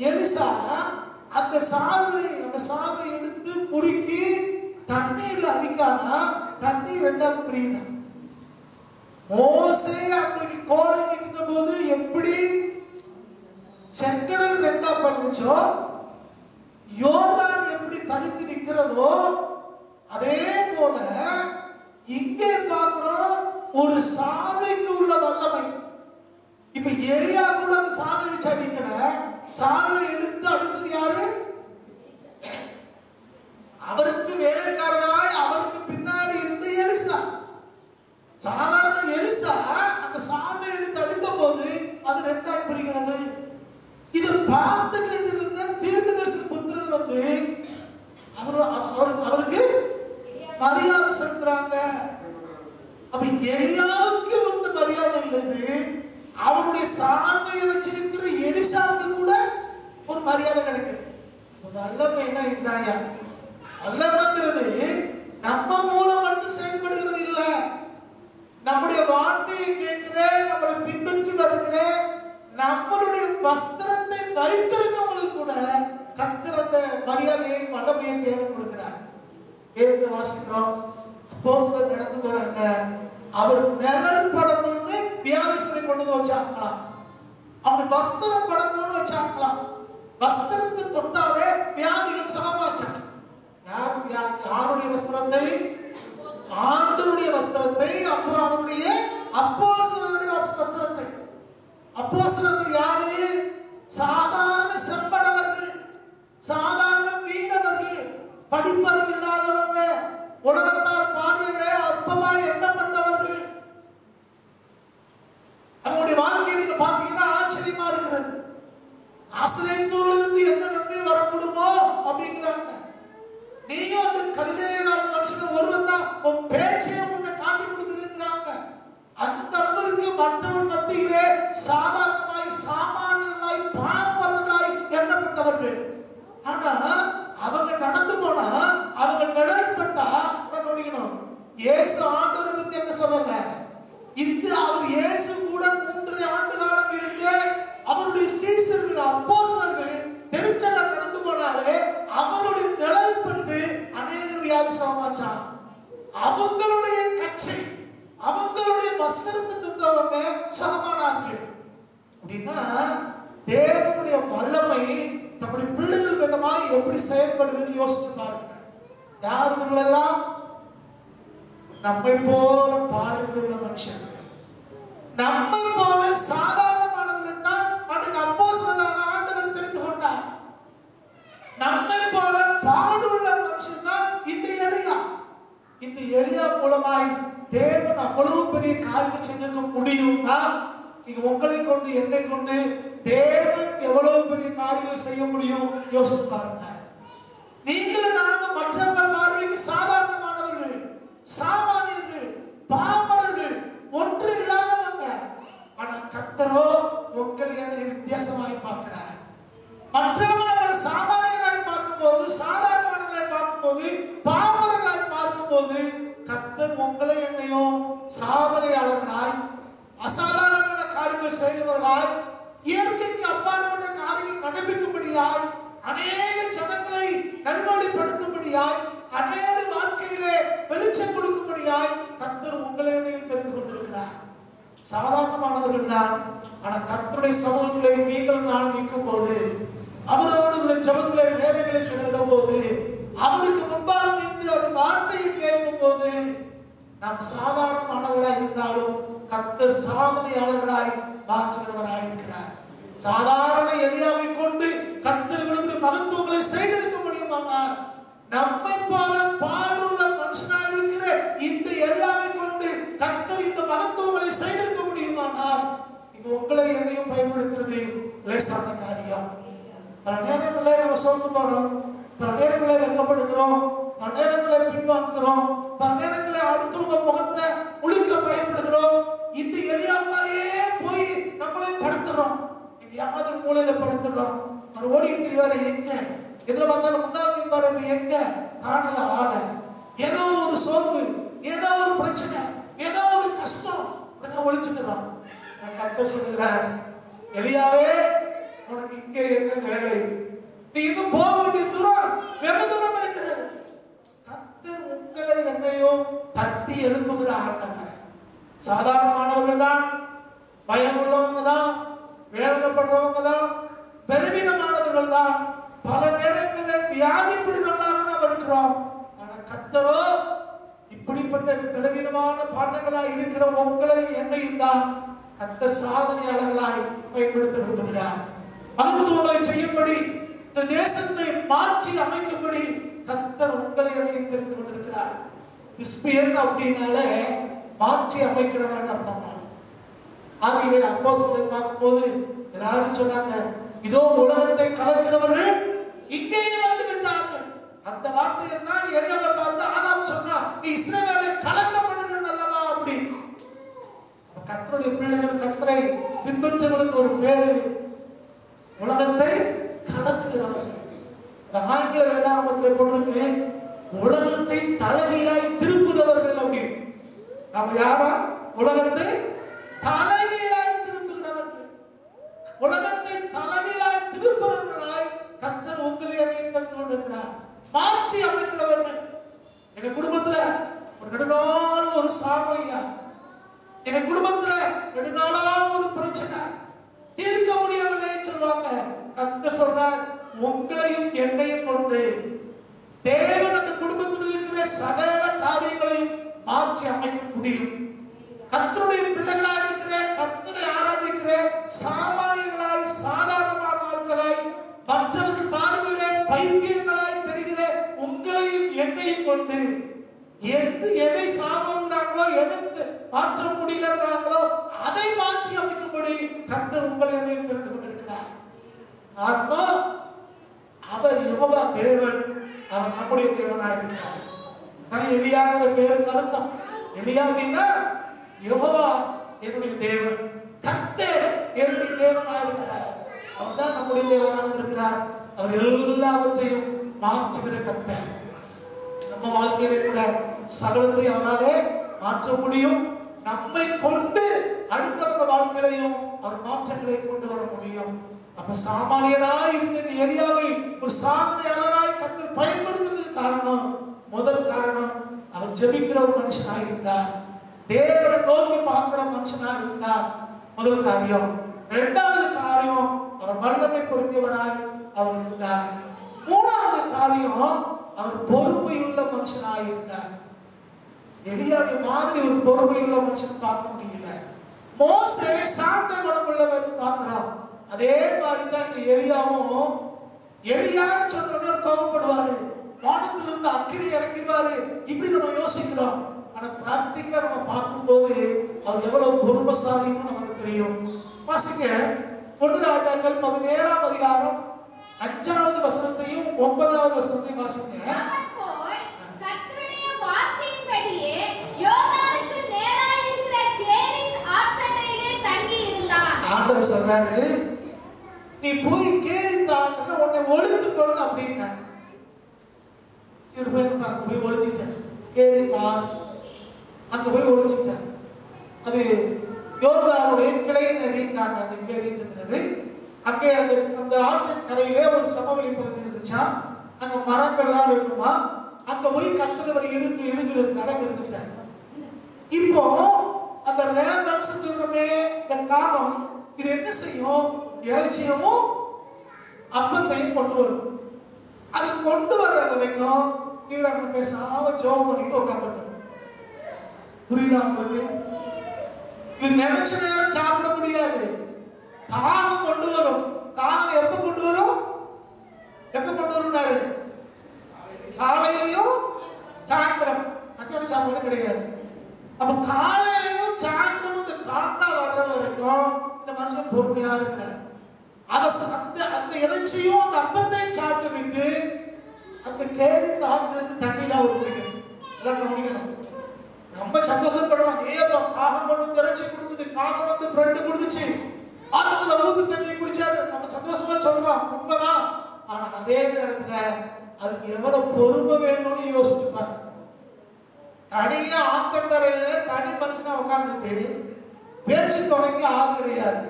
S1: எலிசா அந்த சால்வை எடுத்து முறுக்கி தண்ணீர்ல அடிக்காம தண்ணீர் ரெண்டா பிரியுதான். மோசே அன்றைக்கு கோலை நிற்கிற போது எப்படி செங்கடல் ரெண்டா பிரிஞ்சுச்சோ, யோர்தான் எப்படி தரித்து நிற்கிறதோ, அதே போல இங்கே பார்க்கிறோம் ஒரு சால்வைக்கு உள்ள வல்லமை. இப்ப எலியா கூட அந்த சால்வை வச்சு அடிக்கிற, சால்வை எடுத்து அடுத்தது யாரு? அவருக்கு வேலைக்காரனாய் அவருக்கு பின்னாடி இருந்த எலிசா. சாதாரண எலிசா அந்த சால்வை எடுத்து அடித்த போது அது ரெண்டாய் பிரிகிறது. இது பார்த்துக்கிட்டு இருந்த தீர்க்கதரிசி புத்திரன் வந்து அவருக்கு மரியாதை செலுத்துறாங்க. அப்ப எலியாவுக்கு வந்து மரியாதை இல்லது, அவருடைய சால்வையை வச்சிருக்கிற எலிசாவுக்கு கூட ஒரு மரியாதை கிடைக்குது. வல்லமைன்னா இந்தாயா, வல்லமைங்கிறது நம்ம மூலம் மட்டும் செயல்படுகிறது இல்ல, நம்முடைய வார்த்தையை கேட்கிற, நம்மளை பின்பற்றி வருகிற, நம்மளுடைய வஸ்திரத்தை வைத்திருக்கவங்களுக்கு கூட கர்த்தர் அந்த மரியாதையை வல்லமையை தேவன் கொடுக்கிறார். வேதத்தை வாசிக்கிறோம், அப்போஸ்தலர் நடந்து போறாங்க, அவர் நிழல் படணும்னு வியாதிஸ்தரை கொண்டு வந்து வச்சாங்களாம், அவனுக்கு வஸ்திரம் படணும்னு வச்சாங்களாம். வஸ்திரத்தை தொட்டாலே வியாதிகள் சுகமாச்சாங்க. யாருடைய வஸ்திரத்தை? ஆண்டவருடைய வஸ்திரத்தை. அப்புறம் அவருடைய அப்போஸ்தலருடைய வஸ்திரத்தை. அப்போஸ்தலர்கள் யாரு? சாதாரண செம்படவர்கள், சாதாரண மீனவர்கள், படிப்பறிவு இல்லாதவங்க, உலகத்தார் பார்வையில அற்பமாய் எண்ணப்பட்டவர்கள். அவங்களுடைய வாழ்க்கையை நீங்க பாத்தீங்கன்னா ஆச்சரியமா இருக்கிறது. ஆசிரியத்தோடு எந்த நன்மை வரக்கூடுமோ அப்படிங்கிறாங்க. நீயும் அந்த கடிதையான மனுஷன் ஒருவன் தான் உன் பேச்சையை உன்னை காட்டி கொடுக்குதுங்கிறாங்க. அந்த அளவிற்கு மற்றவன் மத்தியிலே சாதாரணமாய் சாமானியர்களாய் பாம்பர்களாய் எண்ணப்பட்டவர்கள். ஆனா அவங்க நடந்து போனா, அவங்க நிழல்பட்டா கவனிக்கணும், இயேசு ஆண்டவரை பத்தி எங்க சொல்லல. இந்த அவர் இயேசு கூட 3 ஆண்டு காலம் இருந்து அவருடைய சீசர்கள் அப்போஸ்தலர்கள் தெருக்கல்ல நடந்து போனாலே அவருடைய நிழல் பட்டு அநேகர் வியாதி சுகமாச்சான். அவங்களுடைய கச்சை, அவங்களுடைய வஸ்திரத்தை தொட்டவங்க சுகமானார்கள். அப்படின்னா தேவனுடைய வல்லமை நம்முடைய பிள்ளைகள் விதமாய் எப்படி செயல்படுதுன்னு யோசிச்சு பாருங்க. யார் இவர்கள் எல்லாம்? நம்மை போல பாடுகிற மனுஷன், நம்மை போல சாதாரணமானவர்கள் தான் அன்றைக்கு அப்போஸ்தலராக ஆண்டவர் தெரிந்து கொண்டார். நம்மை போல பாடுள்ள மனுஷன் தான் இந்த எலியா. இந்த எலியா மூலமாய் தேவன் அவ்வளவு பெரிய காரியத்தை செஞ்சிருக்க முடியும்னா, நீங்க உங்களை கொண்டு என்னை கொண்டு தேவன் எவ்வளவு பெரிய காரியங்கள் செய்ய முடியும் யோசிச்சு பாருங்க. நீங்களும் நானும் மற்றவங்க பார்வைக்கு சாதாரணமானவர்கள், சாமானியர்கள், பாமரர்கள், ஒன்று இல்லாதவங்க. ஆனா கர்த்தரோ உங்களை என்னை வித்தியாசமாய் பார்க்கிறார். மற்றவங்க நம்மளை சாமானியராய் பார்க்கும்போது, சாதாரணமானவர்களாய் பார்க்கும்போது, பாமரர்களாய் பார்க்கும்போது, கர்த்தர் உங்களை என்னையும் சாதனையாளர்களாய், அசாதாரணமான காரியங்கள் செய்கிறவர்களாய், இயற்கைக்கு அப்பாற்பட்ட காரியங்கள் நடப்பிக்கும்படியாய், அநேக ஜனங்களை நல்வழிப்படுத்தும்படியாய், அநேக வாழ்க்கையிலே வெளிச்சம் கொடுக்கும்படியாய் கர்த்தர் உங்களை என்னையும் தெரிந்து கொண்டிருக்கிறார். சாதாரணமானவர்கள் தான். ஆனா கர்த்தருடைய சமூகங்களை நீங்கள் நான் நிற்கும் போது, அவரோடு ஜபத்திலே வேலைகளை செலுத்தும் போது, அவருக்கு முன்பாக நின்று அவருடைய வார்த்தையை கேட்கும் போது, நாம் சாதாரணமானவர்களாய் இருந்தாலும் கர்த்தர் சாதனையாளர்களாய் மாற்றுகிறவராய் இருக்கிறார். சாதாரண எலியாவை கொண்டு கர்த்தர் மகத்துவங்களை செய்திருக்க முடியுமானால், நம்மை போல பாடுள்ள மனுஷனாக இருக்கிற இந்த எலியாவை கொண்டு கர்த்தர் இந்த மகத்துவங்களை செய்திருக்க முடியுமானால், இங்க உங்களை என்னையும் பயன்படுத்துறது லேசான காரியம். பல நேரங்களை நம்ம சோர்ந்து போறோம், பல நேரங்களை வெட்கப்படுகிறோம், பல நேரங்களை பின்வாங்குகிறோம், பல நேரங்களை அடுத்தவங்க முகத்தை முழுக்க பயன்படுகிறோம். இந்த எலியாவாலேயே போய் நம்மளை படுத்துறோம், எங்கேயாவது மூலையில படுத்துறோம். அவர் ஓடிட்டு வேற எங்க எதிர பார்த்தாலும் முன்னாள் தேவன் வரது எங்க காணல ஆள. ஏதோ ஒரு சோர்வு, ஏதோ ஒரு பிரச்சனை, ஏதோ ஒரு கஷ்டம் ஒழிச்சுக்கிறான். கர்த்தர் சொல்லுகிறார், எலியாவே உனக்கு இங்கே என்ன வேலை? நீ இன்னும் போக வேண்டிய தூரம் வெகு தூரம் இருக்கிறது. கர்த்தர் உங்களை என்னையும் தட்டி எழுப்புகிற ஆண்டவர். சாதாரணமானவர்கள் தான், பயம் உள்ளவங்க தான், வேதனைப்படுறவங்க தான், பலவீனமானவர்கள் தான், பல நேரங்களில் வியாதிப்படுகிறவர்களாக நாம் இருக்கிறோம். ஆனா கர்த்தரோ இப்படிப்பட்ட பலவீனமான பாண்டங்களாய் இருக்கிற உங்களை என்னையும் தான் கர்த்தர் சாதனையாளர்களாய் பயன்படுத்த விரும்புகிறார். மகத்துவங்களை செய்யும்படி, இந்த தேசத்தை மாற்றி அமைக்கும்படி கர்த்தர் உங்களை என்னையும் தெரிந்து கொண்டிருக்கிறார். கிறிஸ்பியன் அப்படின்னாலே மாற்றி அமைக்கிறவன் அர்த்தமா? ஆதியிலே அப்போஸ்தலரை பார்க்கும்போது எல்லாரும் சொன்னாங்க, இதோ உலகத்தை கலக்கிறவர்கள் இங்கேயே வந்து விட்டார்கள். அந்த வார்த்தையை தான் எலியாவை பார்த்து ஆதாம் சொன்னா, நீ இஸ்ரவேலை கலக்க பண்ணுங்கள் அல்லவா அப்படி. கர்த்தருடைய பிள்ளைகள், கர்த்தரை பின்பற்றவர்களுக்கு ஒரு பேரு உலகத்தை கலக்குகிறவர்கள். இந்த ஆங்கில வேதாகமத்திலே போட்டிருக்கு, உலகத்தை தலைகீழாய் திருப்புகிறவர்கள் அப்படின்னு. நம்ம யாரா? உலகத்தை தலைகீழாய் திருப்புகிறவர்கள். உலகத்தை தலைகீழாய் திருப்புகிறவர்களாய் கர்த்தர் உங்களை அனைத்து கொண்டிருக்கிறார். மாற்றி அமைக்கிறவர்கள். எங்க குடும்பத்துல ஒரு நெடுநாள் ஒரு சாமையா, எங்க குடும்பத்துல நெடுநாளாக ஒரு பிரச்சனை தீர்க்க முடியவில்லை சொல்லுவாங்க. கர்த்தர் சொல்றார், உங்களையும் என்னையும் கொண்டு தேவன் அந்த குடும்பத்தில் இருக்கிற சகல காரியங்களையும் மாற்றி அமைக்க முடியும். கர்த்தருடைய பிள்ளைகளாக இருக்கிற, கர்த்தரை ஆராதிக்கிற சாமானியர்களாய், சாதாரணமான ஆட்களாய், மற்றவர்கள் பார்வையிலே பைத்தியங்களாய் தெரிகிற உங்களையும் என்னையும் கொண்டு எதை சாபங்கிறாங்களோ, எதை மாற்ற முடியலங்கிறாங்களோ அதை மாற்றி அமைக்கும்படி கர்த்தர் உங்களை என்னையும் தெரிந்து கொண்டிருக்கிறார். ஆத்மா அவர் யெகோவா தேவன், அவர் நம்முடைய தேவனாக இருக்கிறார். எலியாங்கிற பேருக்கு அர்த்தம். எலியா அப்படின்னா யெகோவா என்னுடைய தேவன், கர்த்தர் என்னுடைய தேவனாக இருக்கிறார். அவர் தான் நம்முடைய தேவனாக இருக்கிறார். அவர் எல்லாவற்றையும் மாற்றுகிற கர்த்தர். நம்ம வாழ்க்கையிலே கூட சகலத்தை அவராலே மாற்ற முடியும். நம்மை கொண்டு அடுத்தவங்க வாழ்க்கையிலையும் அவர் மாற்றங்களை கொண்டு வர முடியும். அப்ப சாமானியனாய் இருந்த இந்த எலியாவை ஒரு சாதனையாளராய் கர்த்தர் பயன்படுத்துறதுக்கு காரணம், முதல் காரணம், அவர் ஜெபிக்கிற ஒரு மனுஷனாக இருந்தார். தேவனை நோக்கி பார்க்கிற மனுஷனாக இருந்தார். முதல் காரியம். இரண்டாவது காரியம், அவர் வல்லமை பொருந்தியவராய் அவர் இருந்தார். மூணாவது காரியம், அவர் பொறுமையுள்ள மனுஷனாக இருந்தார். எலியாவை மாதிரி ஒரு பொறுமையுள்ள மனுஷன் பார்க்க முடியல. மோசே சாந்த குணமுள்ளவர் பார்க்கிறோம். அதே மாதிரி தான் இந்த எலியாவும், எலியான்னு சொன்ன உடனே கோபப்படுவாரு, வானத்திலிருந்து அக்கினி இறங்கிடுவாரு, இப்படி நம்ம யோசிக்கிறோம். ஆனா பிராக்டிக்கலா நம்ம பார்க்கும்போது அவர் எவ்வளவு பொறுமைசாலின்னு நமக்கு தெரியும். வாசிங்க 1 ராஜாக்கள் 17ஆம் அதிகாரம் 5வது வசனத்தையும் 9வது வசனத்தையும் வாசிங்க. ஆண்டவர் சொல்றாரு, நீ போய் கேரித் ஆற்றில உன்னை ஒளிந்து கொள்ள அப்படின்னா. அங்க போய் ஒளிஞ்சிட்டேன். கேரித் ஆறு அங்க போய் ஒளிஞ்சிட்டேன். அது யோர்தானுடைய கிளை நதிங்காங்க. அந்த கேரித்ங்கிறது அங்கே அந்த ஆற்றின் கரையிலே ஒரு சமவெளி பகுதி இருந்துச்சா, அங்க மரங்கள்லாம் இருக்குமா, அங்க போய் கர்த்தர் இருக்கிற கரை இருந்துட்டாங்க. இப்போ அந்த ரேவன்ஸ் சொல்றமே, இந்த காகம் இது என்ன செய்யும்? இறைச்சியமும் அப்பத்தையும் கொண்டு வரும். அது கொண்டு வர்ற வரைக்கும் இவர் அங்க பேசாம ஜெபம் பண்ணிட்டு உட்கார்ந்துருக்கணும். புரியுதா உங்களுக்கு? இவர் நினைச்ச நேரம் சாப்பிட முடியாது. காகம் கொண்டு வரும். காகம் எப்ப கொண்டு வரும்? எப்ப கொண்டு வரும்னாரு? காலையிலையும் சாயந்தரம். மத்தியான சாப்பாடு கிடையாது. அப்ப காலையிலையும் சாயந்தரம் இந்த காக்கா வர்ற வரைக்கும் இந்த மனுஷன் பொறுமையா இருக்கிறார். அந்த இறைச்சியும் அந்த அப்பத்தையும் சாப்பிட்டு விட்டு அந்த கேரித் ஆற்றிலிருந்து தண்ணீர் அவர் குடிக்கணும். எல்லாம் கவனிக்கணும். நம்ம சந்தோஷப்படுறோம், ஏப்பா காகம் கொண்டு இறைச்சி கொடுத்தது, காகம் வந்து பிரெட் கொடுத்துச்சு, ஆற்றுல ஊத்து தண்ணியை குடிச்சாரு, நம்ம சந்தோஷமா சொல்றோம், உண்மைதான். ஆனா அதே நேரத்துல அதுக்கு எவ்வளவு பொறுமை வேணும்னு யோசிச்சுப்பாங்க. தனியா ஆத்தங்கரையில தனி மனுஷனா உட்காந்துட்டு பேச்சு தொடங்கி ஆள் கிடையாது.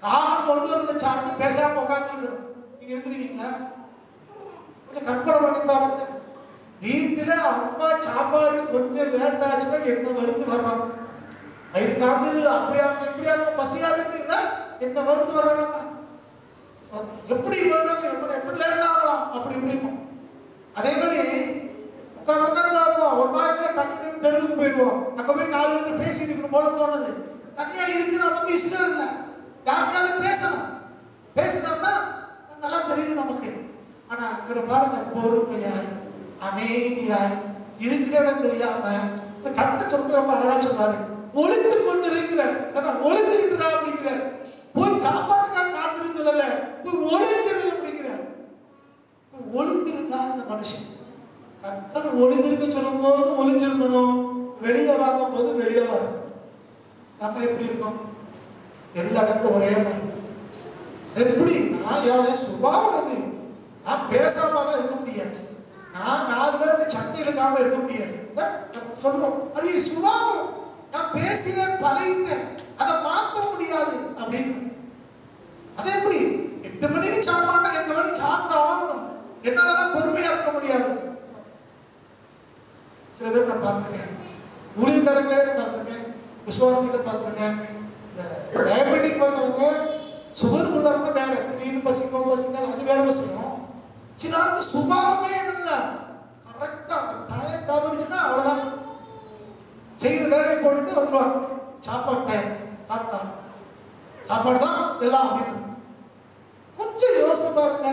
S1: காலம் கொண்டு வரத சார்ந்து பேசாம உட்காந்துருக்கணும். நீங்க இருக்கிறீங்களா? கொஞ்சம் கற்பனை பண்ணி பாருங்க. வீட்டுல அம்மா சாப்பாடு கொஞ்சம் லேட் ஆச்சுன்னா என்ன வருந்து வர்றோம். வயிறு காந்தது அப்படியாங்க இப்படியாங்க பசியா இருக்குன்னா என்ன வருந்து வர்றாங்க. எப்படி வேணும் எப்படி லேட் ஆகலாம் அப்படி இப்படிக்கும். அதே மாதிரி உட்காந்து ஒரு மாதிரி டக்குனு தெருவுக்கு போயிடுவோம். அங்க போய் 4 பேர் பேசிட்டு இருக்கணும் போல தோணுது. தனியா இருக்கு நமக்கு இஷ்டம் இல்லை. யாருக்கையாவது பேசணும். பேசினா நல்லா தெரியுது நமக்கு. ஆனா இவரை பாருங்க, பொறுமையாய் அமைதியாய் இருக்க இடம் தெரியாம கத்த சொல்ற ரொம்ப அழகா சொல்றாரு. ஒளிந்து கொண்டு இருக்கிற ஒளிஞ்சுக்கிட்டுறா அப்படிங்கிற. போய் சாப்பாட்டுக்காக காத்திருந்து சொல்லல, போய் ஒளிஞ்சிரு அப்படிங்கிற. ஒளிந்திருந்தா அந்த மனுஷன் கத்தர் ஒளிந்திருக்க சொல்லும் போது ஒளிஞ்சிருக்கணும், வெளியே வாங்கும் போது வெளியே வரும். நம்ம எப்படி இருக்கோம்? எல்லா இடத்துல ஒரே மாதிரி. எப்படி நான் என் சுபாவம் அது. நான் பேசாம இருக்க முடியாது. நான் 4 பேருக்கு சண்டை இழுக்காம இருக்க முடியாது. சொல்றோம் அது சுபாவம். நான் பேசிய பழகிட்டேன், அதை மாற்ற முடியாது அப்படின்னு. அது எப்படி 8 மணிக்கு சாப்பாட்டா 8 மணிக்கு சாப்பிட்டா ஆகணும். என்னால பொறுமையா இருக்க முடியாது. சில பேர் நான் பார்த்திருக்கேன், ஊழியக்காரங்களே பார்த்திருக்கேன், விசுவாசிகளை பார்த்திருக்கேன். இந்த டயபெட்டிக் வந்தவங்க, சுகர் உள்ளவங்க வேற, திடீர்னு பசிக்கும் அது வேற விஷயம். சில சுபாவமே என்னதுல கரெக்டா அந்த டயம் தவறிச்சுன்னா அவ்வளவுதான், செய்யற வேலையை போட்டுட்டு வந்துருவாங்க. சாப்பாடு டைம் சாப்பிட்டா சாப்பாடு தான் எல்லாம் அப்படின்னு. கொஞ்சம் யோசித்து பாருங்க.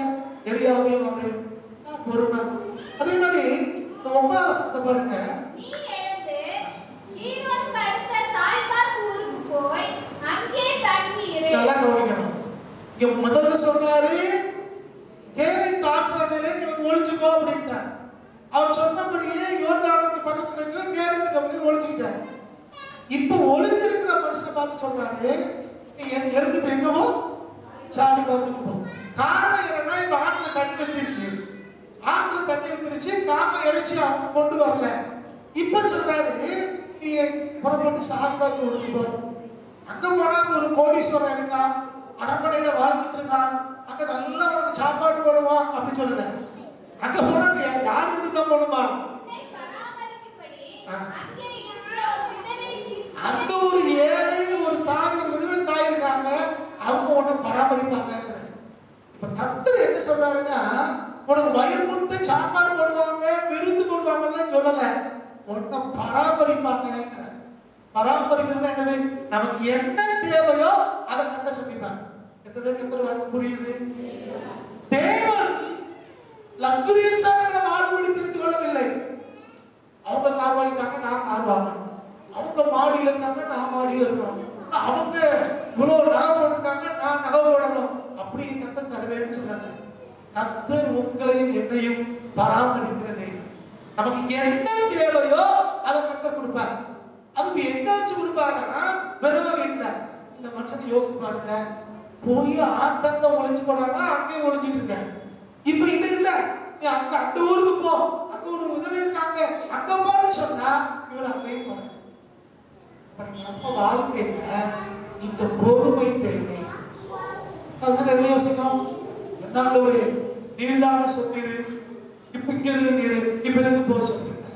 S1: எலியாவையும் அவரையும் நான் பொறுமை. அதே மாதிரி இந்த 9ஆம் வசனத்தை பாருங்க. நல்லா கவனிக்கணும். இங்க முதல்ல சொன்னாரு கேரி தாக்குறானே நீ ஒளிச்சுக்கோ அப்படின்ட்டார். அவர் சொன்னபடியே யோர்தானுக்கு பக்கத்துல இருக்கிற கேரிக்கு போய் ஒளிச்சுக்கிட்டார். இப்ப ஒளிஞ்சிருக்கிற மனுஷனை பார்த்து சொல்றாரு, நீ எழுந்து எங்கவோ சாடி பார்த்துட்டு போ. காரணம் என்னன்னா, இப்ப ஆத்துல தண்ணி வந்துருச்சு. ஆத்துல தண்ணி வந்துருச்சு, காம இறைச்சி அவங்க கொண்டு வரல. இப்ப சொல்றாரு, நீ புறப்பட்டு சாடி பார்த்து ஒழுங்கு போ. அங்க போனா ஒரு கோடீஸ்வரன் இருக்கான், அரண்மனையில வாழ்ந்துட்டு இருக்கான், அங்க நல்லா உனக்கு சாப்பாடு போடுவான் அப்படி சொல்லல. அங்க போனா யாரு வீட்டுக்கு தான் போடுமா? அந்த ஒரு ஏழை ஒரு தாய், ஒரு விதவை தாய் இருக்காங்க, அவங்க உன்னை பராமரிப்பாங்க. இப்ப கர்த்தர் என்ன சொல்றாருன்னா, உனக்கு வயிறு முட்டை சாப்பாடு போடுவாங்க, விருந்து போடுவாங்கன்னு சொல்லல, உன்னை பராமரிப்பாங்க. பராமரிக்கிறதுனா என்னது? நமக்கு என்ன தேவையோ அதை கத்த சந்திப்பாங்க. எத்தனை பேருக்கு வார்த்தை புரியுது? தேவன் லக்ஸுரியஸான வாழ்வுகளை தெரிந்து கொள்ளவில்லை. அவங்க கார் வாங்கிட்டாங்க, நான் கார் வாங்கணும். அவங்க மாடியில் இருக்காங்க, நான் மாடியில் இருக்கணும். அவங்க இவ்வளவு நகை போட்டிருக்காங்க, நான் நகை போடணும். அப்படி கத்தர் தருவேன்னு சொன்னாங்க. கத்தர் உங்களையும் என்னையும் பராமரிக்கிறதே. நமக்கு என்ன தேவையோ அதை கத்தர் கொடுப்பார். அதுக்கு எங்க வச்சு கொடுப்பாருன்னா விதவை வீட்டுல. இந்த மனுஷனை யோசிச்சு பாருங்க, போய் ஆத்தங்க ஒளிஞ்சு போனான்னா அங்கேயும் ஒளிஞ்சிட்டு இருக்க. இப்ப இல்ல இல்ல நீ அங்க அந்த ஊருக்கு போ, அங்க ஒரு உதவி இருக்காங்க அங்க போன்னு சொன்னா இவர் அங்கேயும் போற. நம்ம வாழ்க்கையில இந்த பொறுமை தேவை. அதுதான் என்ன யோசிக்கணும்? என்னாண்டு ஒரு நீர்தான சொன்னீரு, இப்ப இங்க இருக்கு நீரு, இப்ப இருக்கு போக சொன்னீங்க.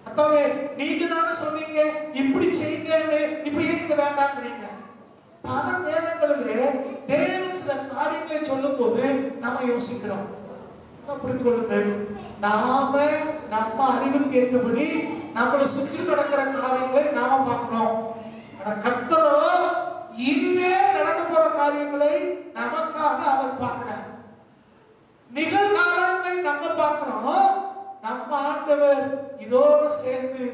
S1: அத்தாவே நீங்க தானே சொன்னீங்க இப்படி செய்யுங்கன்னு, இப்ப ஏன் இங்க வேண்டாங்கிறீங்க? பல நேரங்களிலே தேவன் சில காரியங்களை சொல்லும் போது நாம யோசிக்கிறோம். புரிந்து கொள்ளுங்கள், நாம நம்ம அறிவுக்கு ஏற்றபடி நம்மளை சுற்றி நடக்கிற காரியங்களை நாம பார்க்கிறோம். ஆனா கர்த்தரோ இனிமே நடக்க போற காரியங்களை நமக்காக அவர் பார்க்கிறார். நிகழ்காலங்களை நம்ம பார்க்கிறோம், நம்ம ஆண்டவர் இதோட சேர்ந்து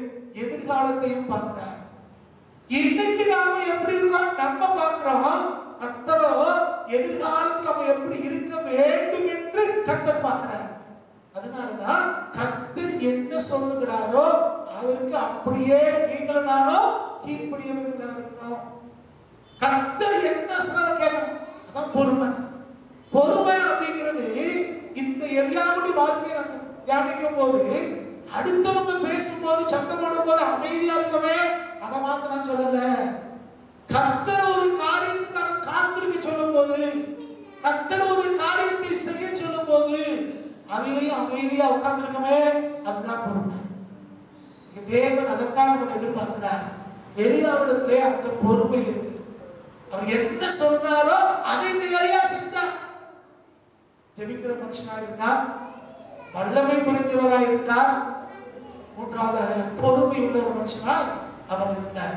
S1: எதிர்காலத்தையும் பார்க்கிறார். இன்னைக்கு நாம எப்படி இருக்கோம் நம்ம பார்க்கிறோம், கர்த்தரோ எதிர்காலத்தில் நம்ம எப்படி இருக்க வேண்டும் என்று கர்த்தர் பார்க்கிறார். அதனாலதான் கர்த்தர் என்ன சொல்லுகிறாரோ அவருக்கு அப்படியே நீங்களும் நானும் கீழ்ப்படியவர்களா இருக்கிறோம். கர்த்தர் என்ன சொல்ல கேட்கணும், அதான் பொறுமை. பொறுமை அப்படிங்கிறது இந்த எளியா எலியாவுடைய வாழ்க்கையை நாங்கள் தியானிக்கும் போது அடுத்தவங்க பேசும்போது சத்தம் போடும் போது அமைதியா இருக்கவே அதை மாத்த நான் சொல்லல. கர்த்தர் ஒரு காரியத்துக்காக காத்திருக்க சொல்லும் போது, கர்த்தர் ஒரு காரியத்தை செய்ய சொல்லும் போது அதிலேயும் அமைதியா உட்கார்ந்துருக்கவே அதுதான் பொறுமை. தேவன் அதைத்தான் நமக்கு எதிர்பார்க்கிறார். எலியாவிடத்திலே அந்த பொறுமை இருக்கு. அவர் என்ன சொன்னாரோ அதை இந்த எலியா செஞ்சார். ஜெபிக்கிற மனுஷனா இருந்தார், வல்லமை புரிந்தவராய் இருந்தார், மூன்றாவது பொறுமை உள்ள ஒரு மனுஷனாய் அவர் இருந்தார்.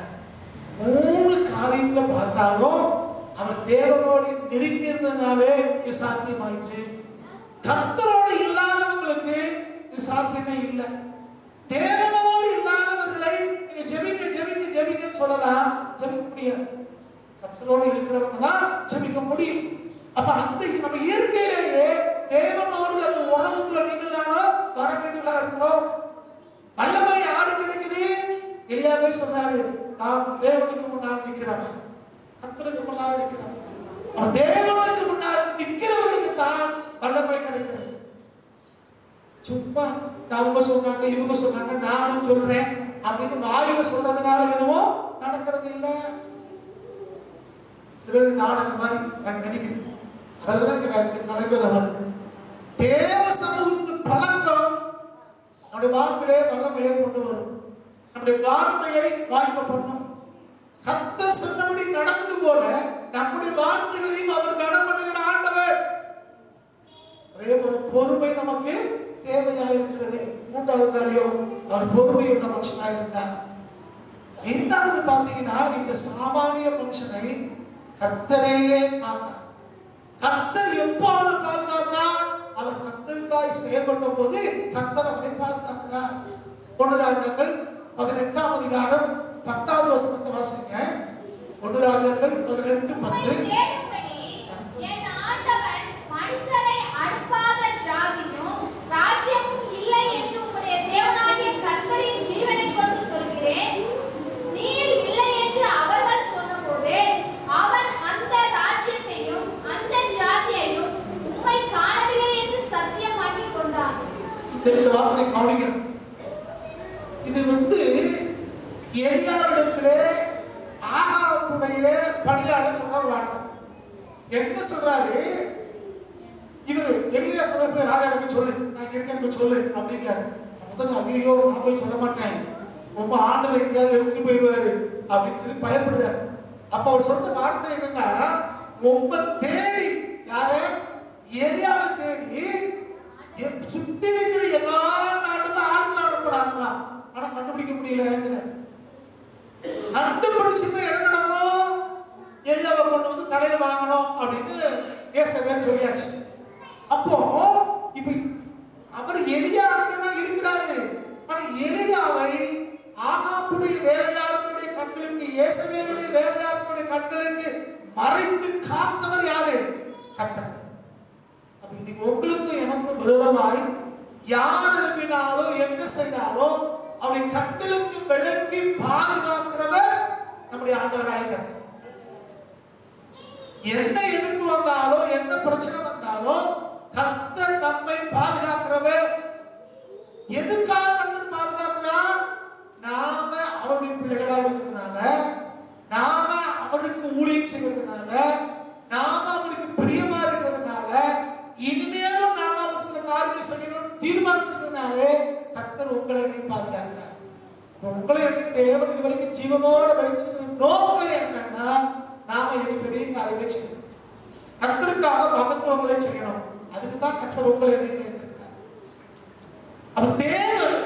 S1: 3 காரியங்களை பார்த்தாலும் அவர் தேவனோடு நெருங்கி இருந்ததுனாலே இது சாத்தியமாயிற்று. கர்த்தரோடு இல்லாதவங்களுக்கு இது சாத்தியமே இல்லை. தேவனோடு இல்லாதவர்களை நீங்க ஜெபிங்க ஜெபிங்க ஜெபிங்க சொல்லலாம், ஜெபிக்க முடியாது. கர்த்தரோடு இருக்கிறவங்க தான் ஜெபிக்க முடியும். அப்ப அந்த நம்ம இயற்கையிலேயே தேவனோடு நம்ம உறவுக்குள்ள நீங்களானோ வர வேண்டியதா இருக்கிறோம். வல்லமை யாரு கிடைக்குது? எலியாவே சொன்னாரு, நாம் தேவனுக்கு முன்னால் நிற்கிறவன், கர்த்தருக்கு முன்னால் நிற்கிறவன். தேவனுக்கு முன்னால் நிற்கிறவனுக்கு தான் வல்லமை கிடைக்கிறது. சும்மா அவங்க சொன்னாங்க இவங்க சொன்னாங்க நானும் சொல்றேன் அப்படின்னு வாயில சொல்றதுனால எதுவும் நடக்கிறது இல்லை. நாடகம் மாதிரி நடிக்கிறது அதெல்லாம் கதைப்பதவர். தேவ சமூகத்து பழக்கம் நம்முடைய வாழ்க்கையிலே வல்லமையை கொண்டு வரும். நம்முடைய வார்த்தையை வாய்க்க பண்ணும். கர்த்தர் சொன்னபடி நடந்தது போல நம்முடைய வார்த்தைகளையும் அவர் கனம் பண்ணுகிற ஆண்டவர். அதே போல பொறுமை நமக்கு தேவையாக இருக்கிறது. 3வது காரியம், அவர் பொறுமையுள்ள மனுஷனாக இருந்தார். 5வது பார்த்தீங்கன்னா இந்த சாமானிய மனுஷனை கர்த்தரே காத்தார். கர்த்தர் எப்போ அவரை பாதுகாத்தார்? அவர் கர்த்தருக்காய் செயல்பட்ட போது கர்த்தர் அவரை பாதுகாக்கிறார். 1 ராஜாக்கள் 18ஆம் அதிகாரம் 10வது வசனத்தை வாசிங்க. 1 ராஜாக்கள் 18:10. இந்த வார்த்தை கவனிக்கணும். இது எலியாவிடத்திலே ஆகாவுடைய பணியாளர் சொன்ன வார்த்தை. என்ன சொல்றாரு? இவரு எலியா சொல்ல ராஜாவுக்கு சொல்லு, நான் இருக்கேன் சொல்லு அப்படிங்கிறாரு. ஐயோ நான் போய் சொல்ல மாட்டேன், ரொம்ப ஆண்டவர் எங்கேயாவது எடுத்துட்டு போயிடுவாரு அப்படின்னு சொல்லி பயப்படுறாரு. அப்ப அவர் சொன்ன வார்த்தை என்னன்னா, ரொம்ப தேடி யார எலியாவை தேடி சுத்தி இருக்கிற எல்லா நாட்டுக்கும் ஆட்கள் அனுப்புறாங்களா, ஆனா கண்டுபிடிக்க முடியல. கண்டுபிடிச்சிருந்தா என்ன நடக்கும்? எலியாவை கொண்டு வந்து தலையை வாங்கணும் அப்படின்னு ஏசாயாவே சொல்லியாச்சு. அப்போ இப்ப அவர் எலியா அங்கதான் இருக்கிறாரு. ஆனா எலியாவை ஆகாபுடைய வேலையாளுடைய கண்களுக்கு, ஏசாயாவுடைய வேலையாளுடைய கண்களுக்கு மறைத்து காத்தவர் யாரு? கர்த்தர். அப்ப இன்னைக்கு உங்களுக்கு எனக்கும் விரோதமாய் யார் எழுப்பினாலும் எங்க செய்தாலும் அவருடைய கண்களுக்கு விளக்கி பாதுகாக்கிறவர் நம்முடைய ஆண்டவராய கர்த்தர். என்ன எதிர்ப்பு வந்தாலும் என்ன பிரச்சனை வந்தாலும் கர்த்தர் நம்மை பாதுகாக்கிறவர். எதுக்காக கர்த்தர் பாதுகாக்கிறார்? நாம அவருடைய பிள்ளைகளா இருக்கிறதுனால, நாம அவருக்கு ஊழியம் செய்வதனால, நாம அவருக்கு பிரியமா இருக்கிறதுனால, இனிமேலும் நாம அவருக்கு சில காரியங்கள் செய்யணும்னு தீர்மானிச்சதுனாலே கர்த்தர் உங்களை பாதுகாக்கிறார். உங்களை தேவன் இதுவரைக்கும் ஜீவனோட வைத்திருக்கிற நோக்கம் என்னன்னா, நாம இனி பெரிய காரியங்களை செய்யணும், கர்த்தருக்காக மகத்துவங்களை செய்யணும். அதுக்குதான் கர்த்தர் உங்களை வைத்திருக்கிறார். அப்ப தேவன்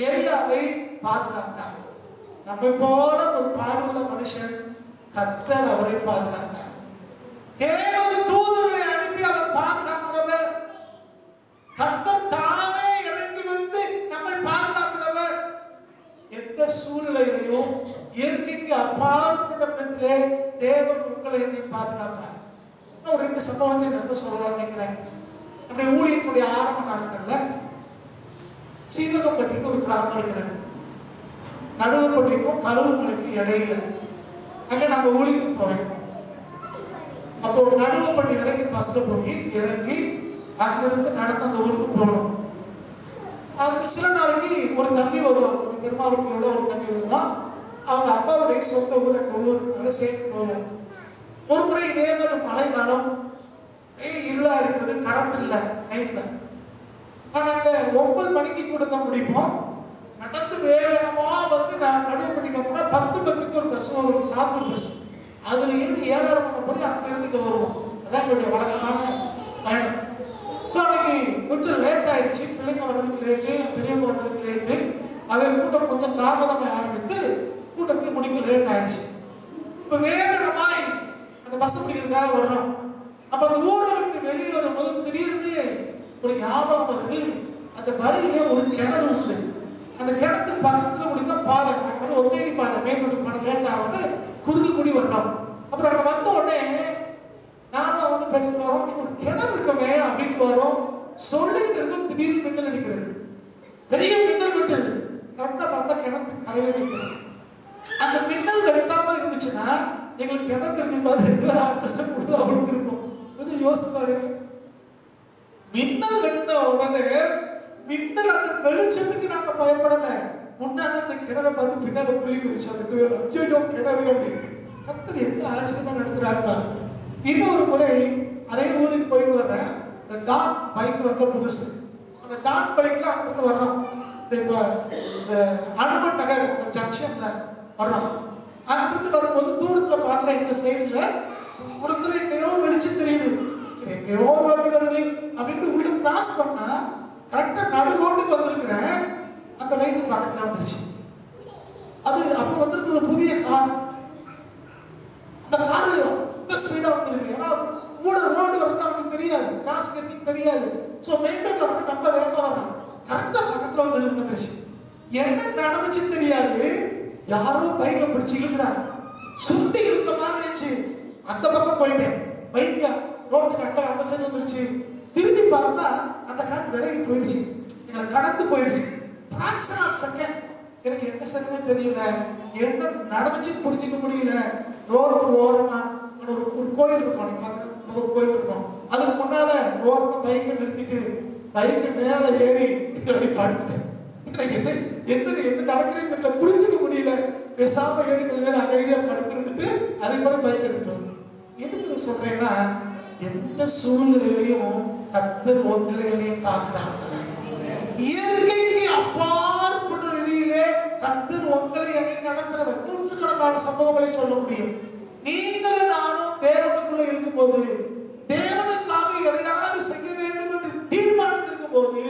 S1: எலியாவை பாதுகாத்தார். நம்மை போல ஒரு பாடுள்ள மனுஷன் கர்த்தர் அவரை பாதுகாத்தார். தேவன் தூதர்களை அனுப்பி அவர் பாதுகாக்கிறவர். கர்த்தர் தாமே இறங்கி வந்து நம்மை பாதுகாக்கிறவர். எந்த சூழ்நிலையிலையும் இயற்கைக்கு அப்பாற்பட்ட விதத்திலே தேவன் உங்களை பாதுகாப்பார். ஒரு 2 சம்பவத்தை சொல்ல நினைக்கிறேன். நம்முடைய ஊழியர்களுடைய ஆரம்ப நாட்கள்ல சீவகப்பட்டின்னு ஒரு கிராமம் இருக்கிறது. நடுவுப்பட்டிக்கும் கழுவுமலைக்கு இடையில அங்க நாங்க ஊழியத்துக்கு போறோம். அப்போ நடுவுப்பட்டி வரைக்கும் பஸ்ல போய் இறங்கி அங்கிருந்து நடந்து அந்த ஊருக்கு போகணும். அந்த சில நாளைக்கு ஒரு தம்பி வருவான், பெருமாவட்டியோட ஒரு தம்பி வருவான். அவங்க அப்பாவுடைய சொந்த ஊர் அந்த ஊர், நல்லா சேர்த்து போவோம். ஒரு முறை இதே மாதிரி மழை காலம், இருளா இருக்கிறது, கரண்ட் இல்லை நைட்ல. நாங்கள் அங்கே 9 மணிக்கு கூட தான் முடிப்போம். நடந்து வேகமா வந்து நான் நடுவு பண்ணி பார்த்தோம்னா 10 ஒரு பஸ் வரும், சாத்தூர் பஸ். அதுல ஏறி 7:30 மணி போய் அங்க இருந்து வருவோம். அதான் என்னுடைய வழக்கமான பயணம். ஸோ அன்னைக்கு கொஞ்சம் லேட் ஆயிடுச்சு, பிள்ளைங்க வர்றதுக்கு லேட்டு, பெரியவங்க வர்றதுக்கு லேட்டு. அவன் கூட்டம் கொஞ்சம் தாமதமாக ஆரம்பித்து கூட்டத்துக்கு முடிக்க லேட் ஆயிடுச்சு. இப்போ வேகமாய் அந்த பஸ் பிடிக்கிறதுக்காக வர்றோம். அப்ப அந்த ஊரை விட்டு வெளியே வரும்போது திடீர்னு ஒரு ஞாபகம் வருது. அந்த வழியிலே ஒரு கிணறு உண்டு. அந்த கிணத்துக்கு பக்கத்துல முடிக்க பாதை, நாங்கள் ஒத்தேடி பாதை, மேம்பட்டு போன லேட் ஆகுது, குறுக்கு கூடி வர்றோம். அப்புறம் அங்கே வந்த உடனே நானும் வந்து பேசிட்டு வரோம், நீங்க ஒரு கிணறு இருக்கமே அப்படின்னு வரோம். சொல்லிட்டு இருக்கும், திடீர்னு மின்னல் அடிக்கிறது, பெரிய மின்னல் விட்டுது. கரெக்டா பார்த்தா கிணத்து கரையில நிற்கிறோம். அந்த மின்னல் வெட்டாம இருந்துச்சுன்னா எங்களுக்கு கிணத்து இருந்து பார்த்து 2 பேரும் ஆர்டிஸ்டம் கொடுத்து அவளுக்கு இருக்கும். கொஞ்சம் யோசிச்சு பாருங்க. மின்னல் வெட்ட உடனே மின்னல் அந்த வெளிச்சத்துக்கு நாங்க பயப்படல. முன்னாடி அந்த கிணறை பார்த்து பின்னால புள்ளி குதிச்சு அந்த 2 பேரும் ஐயோ கிணறு அப்படின்னு. கத்தர் எந்த ஆச்சரியமா நடத்துறாரு. இன்னொரு முறை அதே ஊருக்கு போயிட்டு வர்றேன். இந்த டான் பைக் வந்த புதுசு. அந்த டான் பைக்ல அங்கிருந்து வர்றோம். இந்த அனுமன் நகர் இந்த ஜங்ஷன்ல வர்றோம். அங்கிருந்து வரும்போது தூரத்துல பாக்குற இந்த சைடுல புறத்துல எங்கேயோ வெளிச்சம் தெரியுது. சரி எங்கேயோ ஒரு வண்டி வருது அப்படின்ட்டு உள்ள கிராஸ் பண்ணா கரெக்டா நடு ரோட்டுக்கு வந்திருக்கிறேன். அந்த லைட்டு பக்கத்துல வந்துருச்சு. அது அப்ப வந்திருக்கிற புதிய கார். அந்த காரு ரொம்ப ஸ்பீடா வந்துருக்கு. ஏன்னா கூட ரோடு வருது அவனுக்கு தெரியாது, கிராஸ் கட்டிங் தெரியாது. ஸோ மெயின் ரோட்ல வந்து நம்ம வேகமா வர்றான். கரெக்டா பக்கத்துல வந்து வந்துருச்சு. என்ன நடந்துச்சுன்னு தெரியாது. யாரோ பைக்கை பிடிச்சு இழுக்கிறாங்க. சுண்டி இழுத்த மாதிரி இருந்துச்சு. அந்த பக்கம் போயிட்டேன். பைக்கா ரோட்டுக்கு அந்த சைடு வந்துருச்சு. திரும்பி பார்த்தா அந்த கார் விலகி போயிருச்சு, எங்களை கடந்து போயிருச்சு. Fraction of second. எனக்கு என்ன சரின்னு தெரியல, என்ன நடந்துச்சுன்னு புரிஞ்சுக்க முடியல. ரோடு ஓரமா ஒரு கோயில் இருக்கும், நீங்க பாத்தீங்கன்னா ஒரு கோயில் இருக்கும். அதுக்கு முன்னால ஓரமா பைக்கை நிறுத்திட்டு பைக்கு மேல ஏறி அப்படி படுத்துட்டேன். என்ன என்ன நடக்குதுன்னு தெரியல, புரிஞ்சுக்க முடியல. பேசாம ஏறி கொஞ்ச நேரம் அமைதியா படுத்துருந்துட்டு அதுக்கு மேல பைக் எடுத்துட்டு வந்து. எதுக்கு சொல்றேன்னா, எந்த சூழ்நிலையிலையும் கர்த்தர் உங்களையும் காக்கிறாங்க. இயற்கைக்கு அப்பாற்பட்ட ரீதியிலே கர்த்தர் உங்களை நடத்துறவர். நூற்றுக்கணக்கான சம்பவங்களை சொல்ல முடியும். நீங்களும் நானும் தேவனுக்குள்ள இருக்கும்போது, தேவனுக்காக எதையாவது செய்ய வேண்டும் என்று தீர்மானித்திருக்கும் போது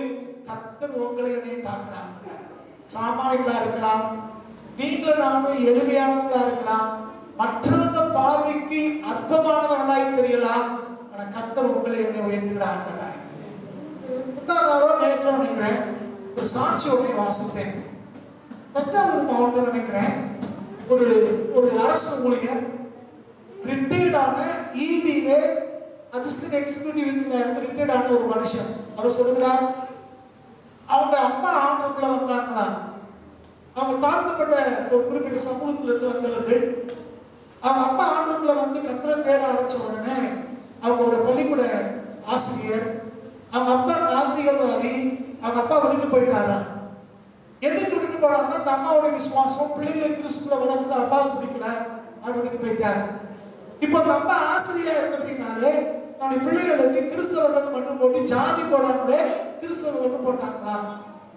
S1: கர்த்தர் உங்களை காக்கிறாங்க. சாமானிகளா இருக்கலாம், நீங்களும் நானும் எளிமையானவர்களா இருக்கலாம், மற்றவங்க பார்வைக்கு அற்பமானவர்களாய் தெரியலாம். ஆனா கர்த்தர் உங்களை உயர்த்துகிறாங்க. நேற்று நினைக்கிறேன் ஒரு சாட்சியோட வாசித்தேன். தஞ்சாவூர் மாவட்டம் நினைக்கிறேன். ஒரு அரசு ஊழியர் ரிட்டையர்டான EBல அசிஸ்டன்ட் எக்ஸிகியூட்டிவ் இன்ஜினியர் ரிட்டையர்டான ஒரு மனுஷன். அவர் சொல்லுகிறார், அவங்க அம்மா ஆண்டுக்குள்ள வந்தாங்களா, அவங்க தாழ்த்தப்பட்ட ஒரு குறிப்பிட்ட சமூகத்துல இருந்து வந்தவர்கள். அவங்க அப்பா ஆண்டுக்குள்ள வந்து கர்த்தரை தேட ஆரம்பிச்ச உடனே அவங்க ஒரு பள்ளிக்கூட ஆசிரியர். அவங்க அப்பா நாத்திகவாதி. அவங்க அப்பா விட்டுட்டு போயிட்டாரா. எதுக்கு விட்டுட்டு போனாருன்னா, அந்த அம்மாவோட விசுவாசம் பிள்ளைகளை கிறிஸ்துக்குள்ள வளர்க்குது அப்பாவுக்கு பிடிக்கல, அவர் விட்டுட்டு போயிட்டார். இப்போ அந்த அப்பா ஆசிரியா இருந்தபடினாலே தன்னுடைய பிள்ளைகளுக்கு கிறிஸ்தவர்கள் மட்டும் போட்டு ஜாதி போடாமலே கிறிஸ்தவர்கள் போட்டாங்களா.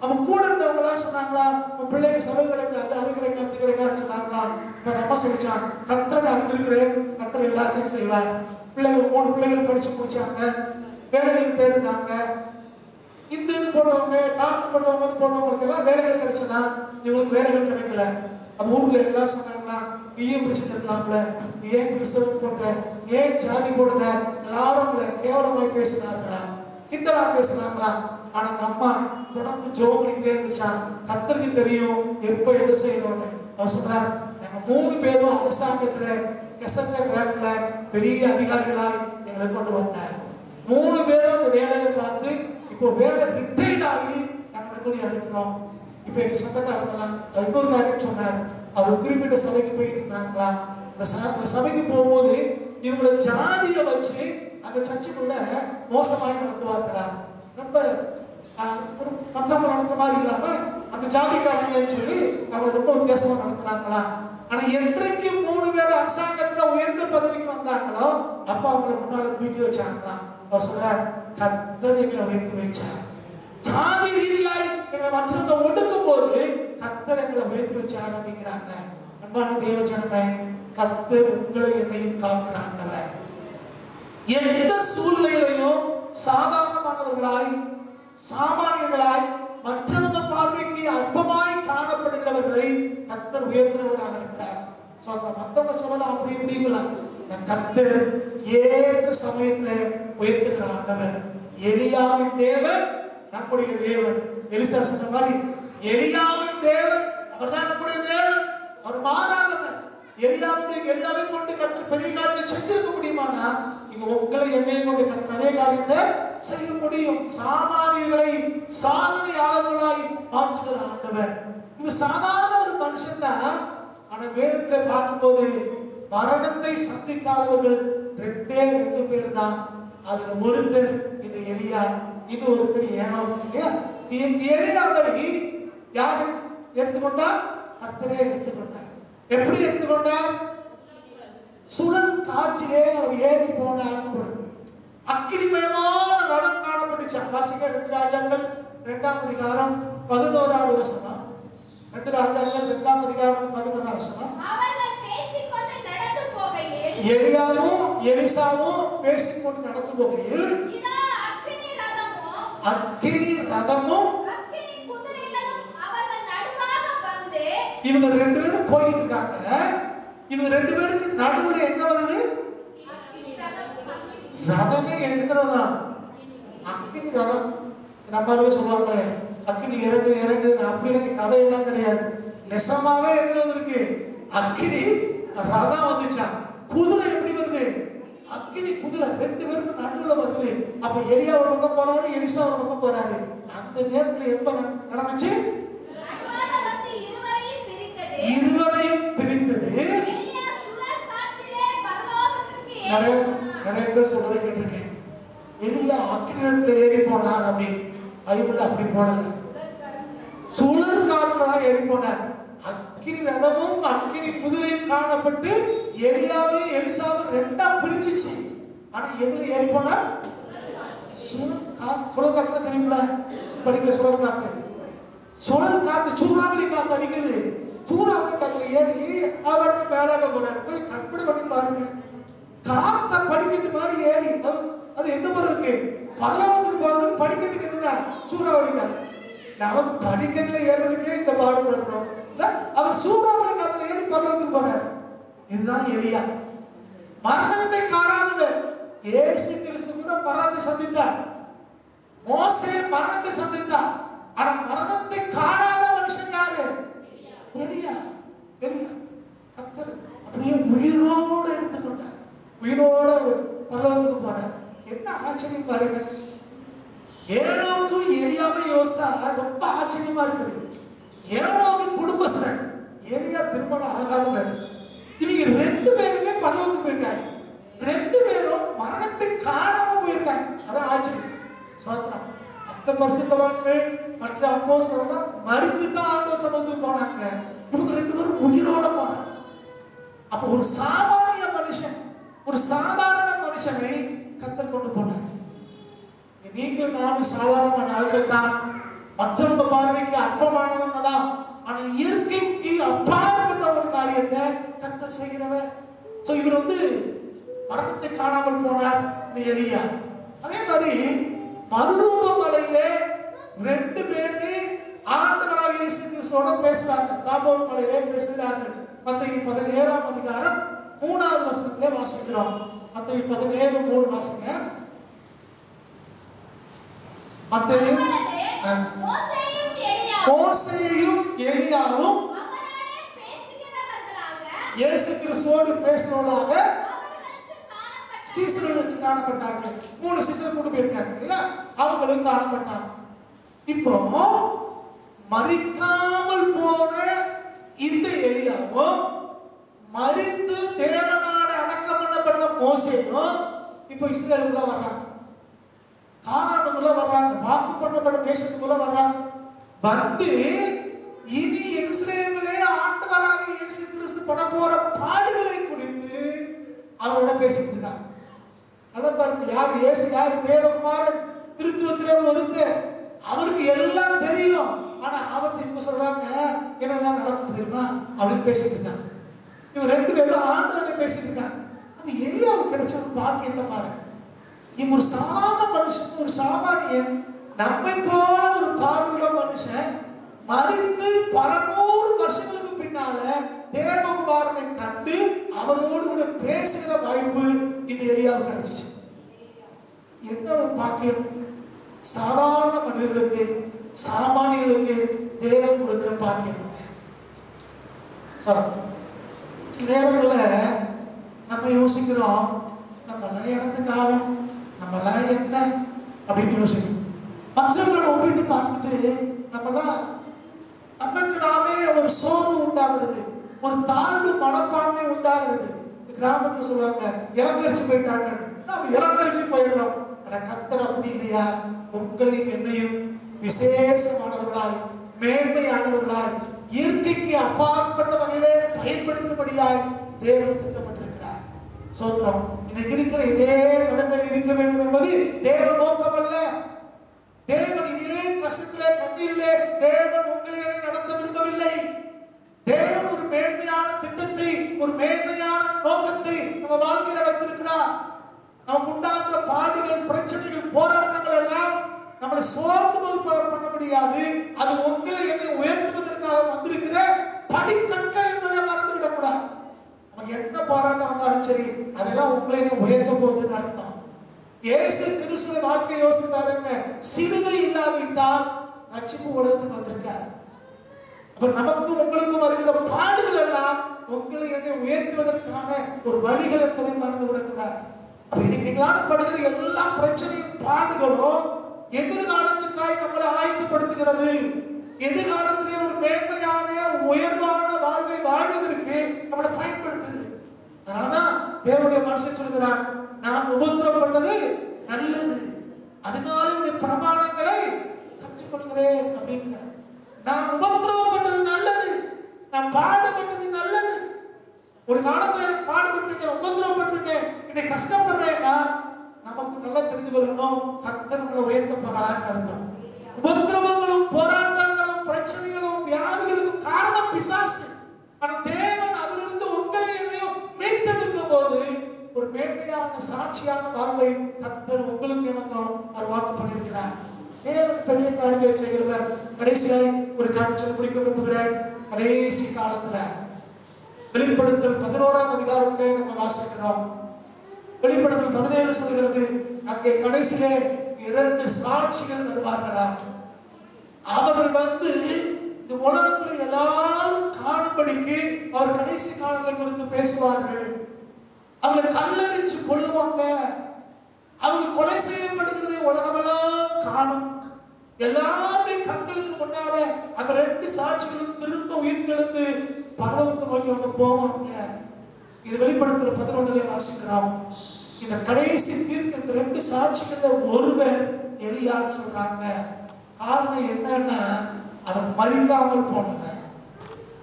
S1: அவன் கூட இருந்தவங்களா சொன்னாங்களா, உன் பிள்ளைக்கு செலவு கிடைக்காது, அது கிடைக்காது, இது கிடைக்காது சொன்னாங்களா. இப்ப அம்மா சொல்லிச்சான், கர்த்தரை அறிந்திருக்கிறேன், கர்த்தரை எல்லாத்தையும் செய்வேன். பிள்ளைகள் 3 பிள்ளைகள் படிச்சு முடிச்சாங்க, வேலைகளுக்கு தேடுனாங்க. இந்துன்னு போட்டவங்க, தாழ்த்தப்பட்டவங்கன்னு போட்டவங்களுக்கு எல்லாம் வேலைகள் கிடைச்சதா, இவங்களுக்கு வேலைகள் கிடைக்கல. அப்ப ஊர்ல எல்லாம் சொன்னாங்களா, நீயும் பிடிச்சிருக்கலாம்ல, நீ ஏன் கிறிஸ்தவன் போட்ட, ஏன் ஜாதி போடுற, எல்லாரும் உங்களை கேவலமாய் பேசினார்களா, கிண்டலா பேசினாங்களா. ஆனா அந்த அம்மா தொடர்ந்து ஜெபம் பண்ணிக்கிட்டே இருந்துச்சான். கர்த்தருக்கு தெரியும் எப்ப எது செய்யணும்னு. அவர் சொல்றார், நாங்க 3 பேரும் அரசாங்கத்துல கெசட்டர் ரேங்க்ல பெரிய அதிகாரிகளாய் எங்களை கொண்டு வந்தார். 3 பேரும் அந்த வேலையை பார்த்து இப்போ வேலை ரிட்டையர்ட் ஆகி நாங்க நிம்மதியா இருக்கிறோம். இப்ப எங்க சொந்தக்காரங்களாம் இன்னொரு காரியம் சொன்னார். அவர் குறிப்பிட்ட சபைக்கு போயிட்டு இருந்தாங்களா. அந்த சபைக்கு போகும்போது இவங்களை ஜாதியை வச்சு அந்த சர்ச்சுக்குள்ள மோசமாய் நடத்துவார்களா? ரொம்ப ஒரு மற்றவங்க நடத்துற மாதிரி இல்லாம அந்த ஜாதிக்காரங்கன்னு சொல்லி அவங்க ரொம்ப வித்தியாசமா நடத்துனாங்களா? ஆனா என்றைக்கு 3 பேர் அரசாங்கத்துல உயர்ந்த பதவிக்கு வந்தாங்களோ அப்ப அவங்களை முன்னால தூக்கி வச்சாங்களாம். அவர் சொல்றார், கர்த்தர் எங்களை உயர்த்தி வச்சார். ஜாதி ரீதியாய் எங்களை மற்றவங்க ஒடுக்கும் போது கர்த்தர் எங்களை உயர்த்தி வச்சார் அப்படிங்கிறாங்க. அன்பான தேவ ஜனமே, கர்த்தர் உங்களை என்னையும் காக்கிற ஆண்டவர். எந்த சூழ்நிலையிலையும் சாதாரணமானவர்களாய் சாமானியர்களாய் மற்றவங்க பார்வைக்கு அற்பமாய் காணப்படுகிறவர்களை கர்த்தர் உயர்த்துறவராக இருக்கிறார். மற்றவங்க சொல்லலாம் அப்படி இப்படிங்களா, கர்த்தர் ஏற்ற சமயத்துல உயர்த்துகிற ஆண்டவர். எலியாவின் தேவன் நம்முடைய தேவன். எலிசா சொன்ன மாதிரி எலியாவின் தேவன் அவர் தான் நம்முடைய தேவன். அவர் மாறாதவர். எலியாவை கொண்டு கர்த்தர் பெரிய காரியத்தை செஞ்சிருக்க முடியுமானா இங்க உங்களை என்னையும் கொண்டு கர்த்தர் அதே காரியத்தை செய்ய முடியும். சாமானியர்களை சாதனையாளர்களாய் மாற்றுகிற ஆண்டவர். இவங்க சாதாரண ஒரு மனுஷன் தான். ஆனா வேதத்துல பார்க்கும்போது மரணத்தை சந்திக்காதவர்கள் 2 பேர் தான். அதுல ஒருத்தர் இந்த எலியா, இன்னும் ஒருத்தர் ஏனோ. எலியாவை யாரு எடுத்துக்கொண்டா? கர்த்தரே எடுத்துக்கொண்டார். எப்படி எடுத்துக்கொண்டார்? சுழல் காற்றிலே அவர் ஏறி போனார். அக்கினிமயமான ரதம் காணப்பட்டுச்சா? வாசிங்க 2 ராஜாக்கள் 2ஆம் அதிகாரம் 11வது வசனம். 2 ராஜாக்கள் 2ஆம் அதிகாரம் 11வது வசனம். எலியாவும் எலிசாவும் பேசிக்கொண்டு நடந்து போகையில் அக்கினி ரதமும் இவங்க 2 பேரும் போயிட்டு இருக்காங்க. இவங்க 2 பேருக்கு நடுவுல என்ன வருது? ரதமே என்கிறதா? அக்கினி ரதம். நம்மளாவே சொல்லுவாங்களே அக்கினி இறங்குது. அப்படி கதையெல்லாம் கிடையாது. நெசமாவே என்ன வந்திருக்கு? அக்கினி ரதம் வந்துச்சா? குதிரை எப்படி வருது? அக்கினி குதிரை 2 பேருக்கு நடுவுல வருது. அப்ப எலியா ஒரு பக்கம் போறாரு, எலிசா ஒரு பக்கம் போறாரு. அந்த நேரத்துல எப்ப நடந்துச்சு? இருவரையும் பிரித்தது. நிறைய பேர் சொல்றதை கேட்டிருக்கேன். எலியா அக்கினியத்துல ஏறி போனார் அப்படின்னு. பைபிள்ல அப்படி போடல. சுழல் காற்றுல ஏறி போனார். அக்கினி ரதமும் அக்கினி குதிரையும் காணப்பட்டு எலியாவையும் எலிசாவும் 2ஆ பிரிச்சிச்சு. ஆனா எதுல ஏறி போனார்? சுழல் காத்து தெரியுமில, படிக்கல சுழல் காத்து. சுழல் காத்து சூறாவளி காத்து அடிக்குது. சூறாவளி காத்துல ஏறி அவருக்கு மேலாக போனார். போய் கற்பனை பண்ணி பாருங்க. காத்த படிக்கட்டு மாதிரி ஏறி அது எந்த மாதிரி இருக்கு? பல்லவத்துக்கு போறது படிக்கட்டுக்கு என்னதான் சூறாவளி காத்து. நமக்கு படிக்கட்டுல ஏறதுக்கே இந்த பாடு வரணும். அவர் சூறாவளி காத்துல ஏறி பல்லவத்துக்கு போறார். இதுதான் எலியா. மரணத்தை காணாதவர். இயேசு கிறிஸ்து கூட மரணத்தை சந்தித்தார். மோசே மரணத்தை சந்தித்தார். ஆனா மரணத்தை காணாத மனுஷன் யாரு? எலியா. கர்த்தர் அப்படியே உயிரோடு எடுத்துக்கொண்டார். உயிரோட பரலோகத்துக்கு போறார். என்ன ஆச்சரியம் பாருங்க. ஏனோக்கு எலியாவை யோசா ரொம்ப ஆச்சரியமா இருக்குது. ஏனோக்கு குடும்பஸ்தன், எலியா திருமணம் ஆகாதவர். இவங்க 2 பேருமே பரலோகத்துக்கு போயிருக்காங்க. 2 பேரும் மரணத்தை காணாம போயிருக்காங்க. அதான் ஆச்சரியம். சோத்திரம். மற்ற பரிசுத்தவான்கள் மற்ற அப்போஸ்தலர்கள் மரித்து தான் ஆண்டவர் சமூகத்துக்கு போனாங்க. இவங்க 2 பேரும் உயிரோட போனாங்க. அப்ப ஒரு சாமானிய மனுஷன், ஒரு சாதாரண மனுஷனை கர்த்தர் கொண்டு போனார். நீங்கள் நானும் சாதாரணமான ஆட்கள் தான். மற்றவங்க பார்வைக்கு அற்பமானவங்க தான். ஆனா இயற்கைக்கு அப்பாற்பட்ட ஒரு காரியத்தை கர்த்தர் செய்கிறவர். சோ இவர் மரணத்தை காணாமல் போனார் இந்த எலியா. அதே மாதிரி மறுரூப மலையிலே 2 பேரு ஆண்டவராகிய இயேசு கிறிஸ்துவோட பேசுறாங்க. தாபோர் மலையிலே பேசுகிறாங்க. மத்தேயு 17ஆம் அதிகாரம் 3வது வசனத்திலே வாசிக்கிறோம். மத்தேயு 17:3 வாசிங்க. மத்தேயு மோசேயும் எலியாவும் இயேசு கிறிஸ்துவோடு பேசினவர்களாக சீசர்களுக்கு காணப்பட்டார்கள். 3 சீசர்கள் கொண்டு போயிருக்காங்க இல்லையா? அவங்களுக்கு காணப்பட்டாங்க. இப்போ மரிக்காமல் போன இந்த எலியாவும் மரித்து தேவனால அடக்கம் பண்ணப்பட்ட மோசேயும் இப்போ இஸ்ரேலுக்குள்ள வர்றாங்க, கானானுக்குள்ள வர்றாங்க, வாக்கு பண்ணப்பட்ட தேசத்துக்குள்ள வர்றாங்க. வந்து இனி எருசலேமிலே ஆண்டவராக இயேசு கிறிஸ்து பட போற பாடுகளை குறித்து அவரோட பேசிட்டு இருக்காங்க. அதான் பாருங்க, யார் இயேசு, யார் தேவகுமாரன், திருத்துவத்திலே ஒருத்தர், அவருக்கு எல்லாம் தெரியும். ஆனா அவற்றை இவங்க சொல்றாங்க என்னெல்லாம் நடக்கும் தெரியுமா அப்படின்னு பேசிட்டு இருக்காங்க. இவங்க ரெண்டு பேரும் ஆண்டவரை பேசிட்டு இருக்காங்க. அப்ப எலியாவுக்கு கிடைச்ச ஒரு பாக்கியத்தை பாருங்க. இவன் ஒரு சாதாரண மனுஷன், ஒரு சாமானியன், நம்மை போல ஒரு பாடுள்ள மனுஷன் மறித்து 100 வருஷங்களுக்கு பின்னால தேவகுமாரனை கண்டு அவரோடு கூட பேசுகிற வாய்ப்பு இந்த எலியாவுக்கு கிடைச்சிச்சு. என்ன ஒரு பாக்கியம்! சாதாரண மனிதர்களுக்கு, சாமானியர்களுக்கு தேவன் கொடுக்கிற பாக்கியம் நேரங்கள்ல நம்ம யோசிக்கிறோம், நம்மளாம் இடத்துக்கு ஆகும், நம்மளாம் என்ன அப்படின்னு யோசிக்கிறோம். மற்றவர்களை ஒப்பிட்டு பார்த்துட்டு நம்மளாம் நமக்கு நாமே ஒரு சோர்வு உண்டாகிறது, ஒரு தாழ்வு மனப்பான்மை உண்டாகிறது. கிராமத்துல சொல்லுவாங்க இலக்கரிச்சு போயிட்டாங்க, நாம இலக்கரிச்சு போயிடுறோம். ஆனா கர்த்தர் அப்படி இல்லையா, உங்களையும் என்னையும் விசேஷமானவர்களாய், மேன்மையானவர்களாய், இயற்கைக்கு அப்பாற்பட்ட வகையிலே பயன்படுத்தும்படியாய் தேவன் திட்டப்பட்டிருக்கிறார். சோத்திரம். இன்னைக்கு இருக்கிற இதே நிலைமையில் இருக்க வேண்டும் என்பது தேவ நோக்கம் அல்ல. தேவன் இதே கஷ்டத்திலே, கண்ணீரிலே தேவன் உங்களை நடத்த விரும்பவில்லை. தேவன் ஒரு மேன்மையான திட்டத்தை, ஒரு மேன்மையான நோக்கத்தை நம்ம வாழ்க்கையில வைத்திருக்கிறார். நமக்கு உண்டாகிற பாடுகள், பிரச்சனைகள், போராட்டங்கள் எல்லாம் நம்மளை சோர்ந்து பண்ண முடியாது. அது உங்களை என்னை உயர்த்துவதற்காக வந்திருக்கிற படிக்கற்கள் என்பதை மறந்து விடக்கூடாது. நமக்கு என்ன போராட்டம் வந்தாலும் சரி, அதெல்லாம் உங்களை என்னை உயர்த்த போகுதுன்னு அர்த்தம். இயேசு கிறிஸ்துவின் வாழ்க்கையை யோசித்து பாருங்க. சிலுவை இல்லாவிட்டால் ரட்சிப்பு உலகத்துக்கு வந்திருக்கார். அப்ப நமக்கும் உங்களுக்கும் வருகிற பாடுகள் எல்லாம் உங்களை என்னை உயர்த்துவதற்கான ஒரு வழிகள் என்பதை மறந்து விடக்கூடாது. அப்ப இன்னைக்கு காணப்படுகிற எல்லா பிரச்சனையும், பாடுகளும் எதிர்காலத்துக்காய் நம்மளை ஆயத்தப்படுத்துகிறது. எதிர்காலத்திலே ஒரு மேன்மையான, உயர்வான வாழ்வை வாழ்வதற்கு நம்மளை பயன்படுத்துது. அதனாலதான் தேவனுடைய மனுஷன் சொல்கிறான், நான் உபத்திரப்பட்டது நல்லது, அதனால உடைய பிரமாணங்களை கற்றுக்கொள்கிறேன் அப்படிங்கிறார். நான் உபத்திரப்பட்டது நல்லது, நான் பாடுபட்டது நல்லது. ஒரு காலத்துல எனக்கு பாடுபட்டிருக்கேன், உபத்திரப்பட்டிருக்கேன், இன்னைக்கு கஷ்டப்படுறேன்னா நமக்கு நல்லா தெரிந்து கொள்ளணும், கர்த்தர் நம்மளை உயர்த்த போறான்னு அர்த்தம். உபத்திரவங்களும், போராட்டங்களும், பிரச்சனைகளும், வியாதிகளுக்கும் காரணம் பிசாசு. ஆனா தேவன் அதிலிருந்து உங்களை என்னையும் மீட்டெடுக்கும் போது ஒரு மேன்மையான, சாட்சியான வாழ்வை கர்த்தர் உங்களுக்கு எனக்கும் அவர் வாக்கு பண்ணியிருக்கிறார். தேவன் பெரிய காரியங்களை செய்கிறவர். கடைசியாய் ஒரு காரியத்தை முடிக்க விரும்புகிறேன். கடைசி காலத்துல வெளிப்படுத்தல் 11ஆம் அதிகாரத்திலே நம்ம வாசிக்கிறோம். வெளிப்படுத்தல் 17 சொல்கிறது, அங்கே கடைசியிலே 2 சாட்சிகள் வருவார்களா. அவர்கள் வந்து இந்த உலகத்துல எல்லாரும் காணும்படிக்கு அவர் கடைசி காலங்களை குறித்து பேசுவார்கள். அவங்களை கல்லெறிஞ்சு கொள்ளுவாங்க. அவங்க கொலை செய்யப்படுகிறதை உலகமெல்லாம் காணும். எல்லாருடைய கண்களுக்கு முன்னால அந்த 2 சாட்சிகளும் திரும்ப உயிர்த்தெழுந்து பரலோகத்தை நோக்கி வந்து போவாங்க. இது வெளிப்படுத்தல் 11 வாசிக்கிறோம். இந்த கடைசி தீர்ப்பு இந்த 2 சாட்சிகள்ல ஒருவர் எலியான்னு சொல்றாங்க. காரணம் என்னன்னா, அவன் மறிக்காமல் போனவன்.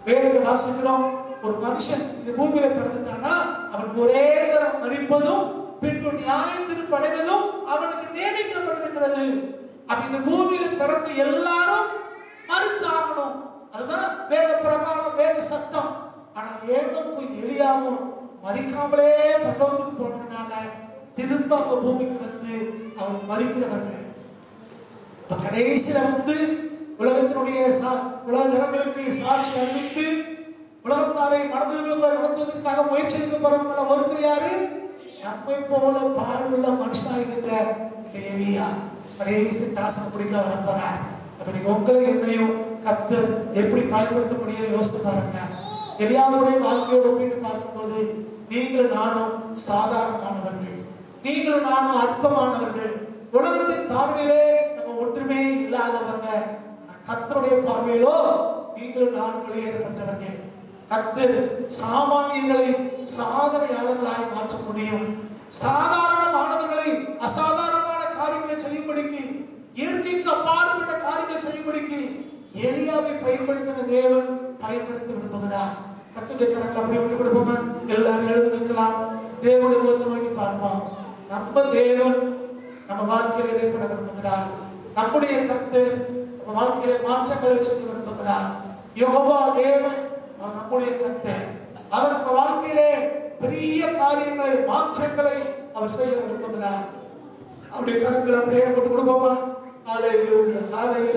S1: வேறு வாசிக்கிறோம், ஒரு மனுஷன் இந்த பூமியில பிறந்துட்டானா அவன் ஒரே தரம் மறிப்பதும் பின்பு நியாயத்திற்கு படைவதும் அவனுக்கு நியமிக்கப்பட்டிருக்கிறது. அப்ப இந்த பூமியில பிறந்த எல்லாரும் மறுத்தாகணும். அதுதான் வேத பிரமாணம், வேத சட்டம். ஆனால் ஏனோக்கும் எலியாவும் மறிக்காமலே பரலோகத்துக்கு போனதுனால திரும்ப அவங்க பூமிக்கு வந்து அவர் மறிக்கிறவர்கள். இப்ப கடைசியில வந்து உலகத்தினுடைய உலக ஜனங்களுக்கு சாட்சி அறிவித்து உலகத்தாரை நடத்துவதற்காக முயற்சி எடுக்கப்படுறவங்கள ஒருத்தர் யாரு? நம்மை போல பாடுள்ள மனுஷனா இருந்த இந்த எலியா கடைசி தாசனம் பிடிக்க வரப்போறார். அப்ப நீங்க உங்களை என்னையும் கர்த்தர் எப்படி பயன்படுத்த முடியும் யோசித்து பாருங்க. எலியாவுடைய வாழ்க்கையோடு ஒப்பிட்டு பார்க்கும்போது நீங்களும் நானும் சாதாரணமானவர்கள், நீங்களும் நானும் அற்பமானவர்கள். உலகத்தின் பார்வையிலே நம்ம ஒன்றுமே இல்லாதவங்க. கர்த்தருடைய பார்வையிலோ நீங்களும் நானும் வெளியேறப்பட்டவர்கள். கர்த்தர் சாமானியர்களை சாதனையாளர்களாய் மாற்ற முடியும். சாதாரணமானவர்களை அசாதாரணமான காரியங்களை செய்யும்படிக்கு, இயற்கைக்கு அப்பாற்பட்ட காரியங்களை செய்யும்படிக்கு எலியாவை பயன்படுத்தின தேவன் பயன்படுத்த விரும்புகிறார். கர்த்தருடைய கரங்களை அப்படி விட்டு கொடுப்போமா? எல்லாரும் எழுந்து நிற்கலாம். தேவனுடைய முகத்தை நோக்கி பார்ப்போம். நம்ம தேவன் நம்ம வாழ்க்கையில் இடைப்பட விரும்புகிறார். நம்முடைய கர்த்தர் நம்ம வாழ்க்கையில மாற்றங்களை செய்ய விரும்புகிறார். யெகோவா தேவன் நம்முடைய கர்த்தர். அவர் நம்ம வாழ்க்கையிலே பெரிய காரியங்களை, மாற்றங்களை அவர் செய்ய விரும்புகிறார். அவருடைய கரங்களை அப்படியே போட்டு கொடுப்போமா? ஹல்லேலூயா, ஹல்லேலூயா.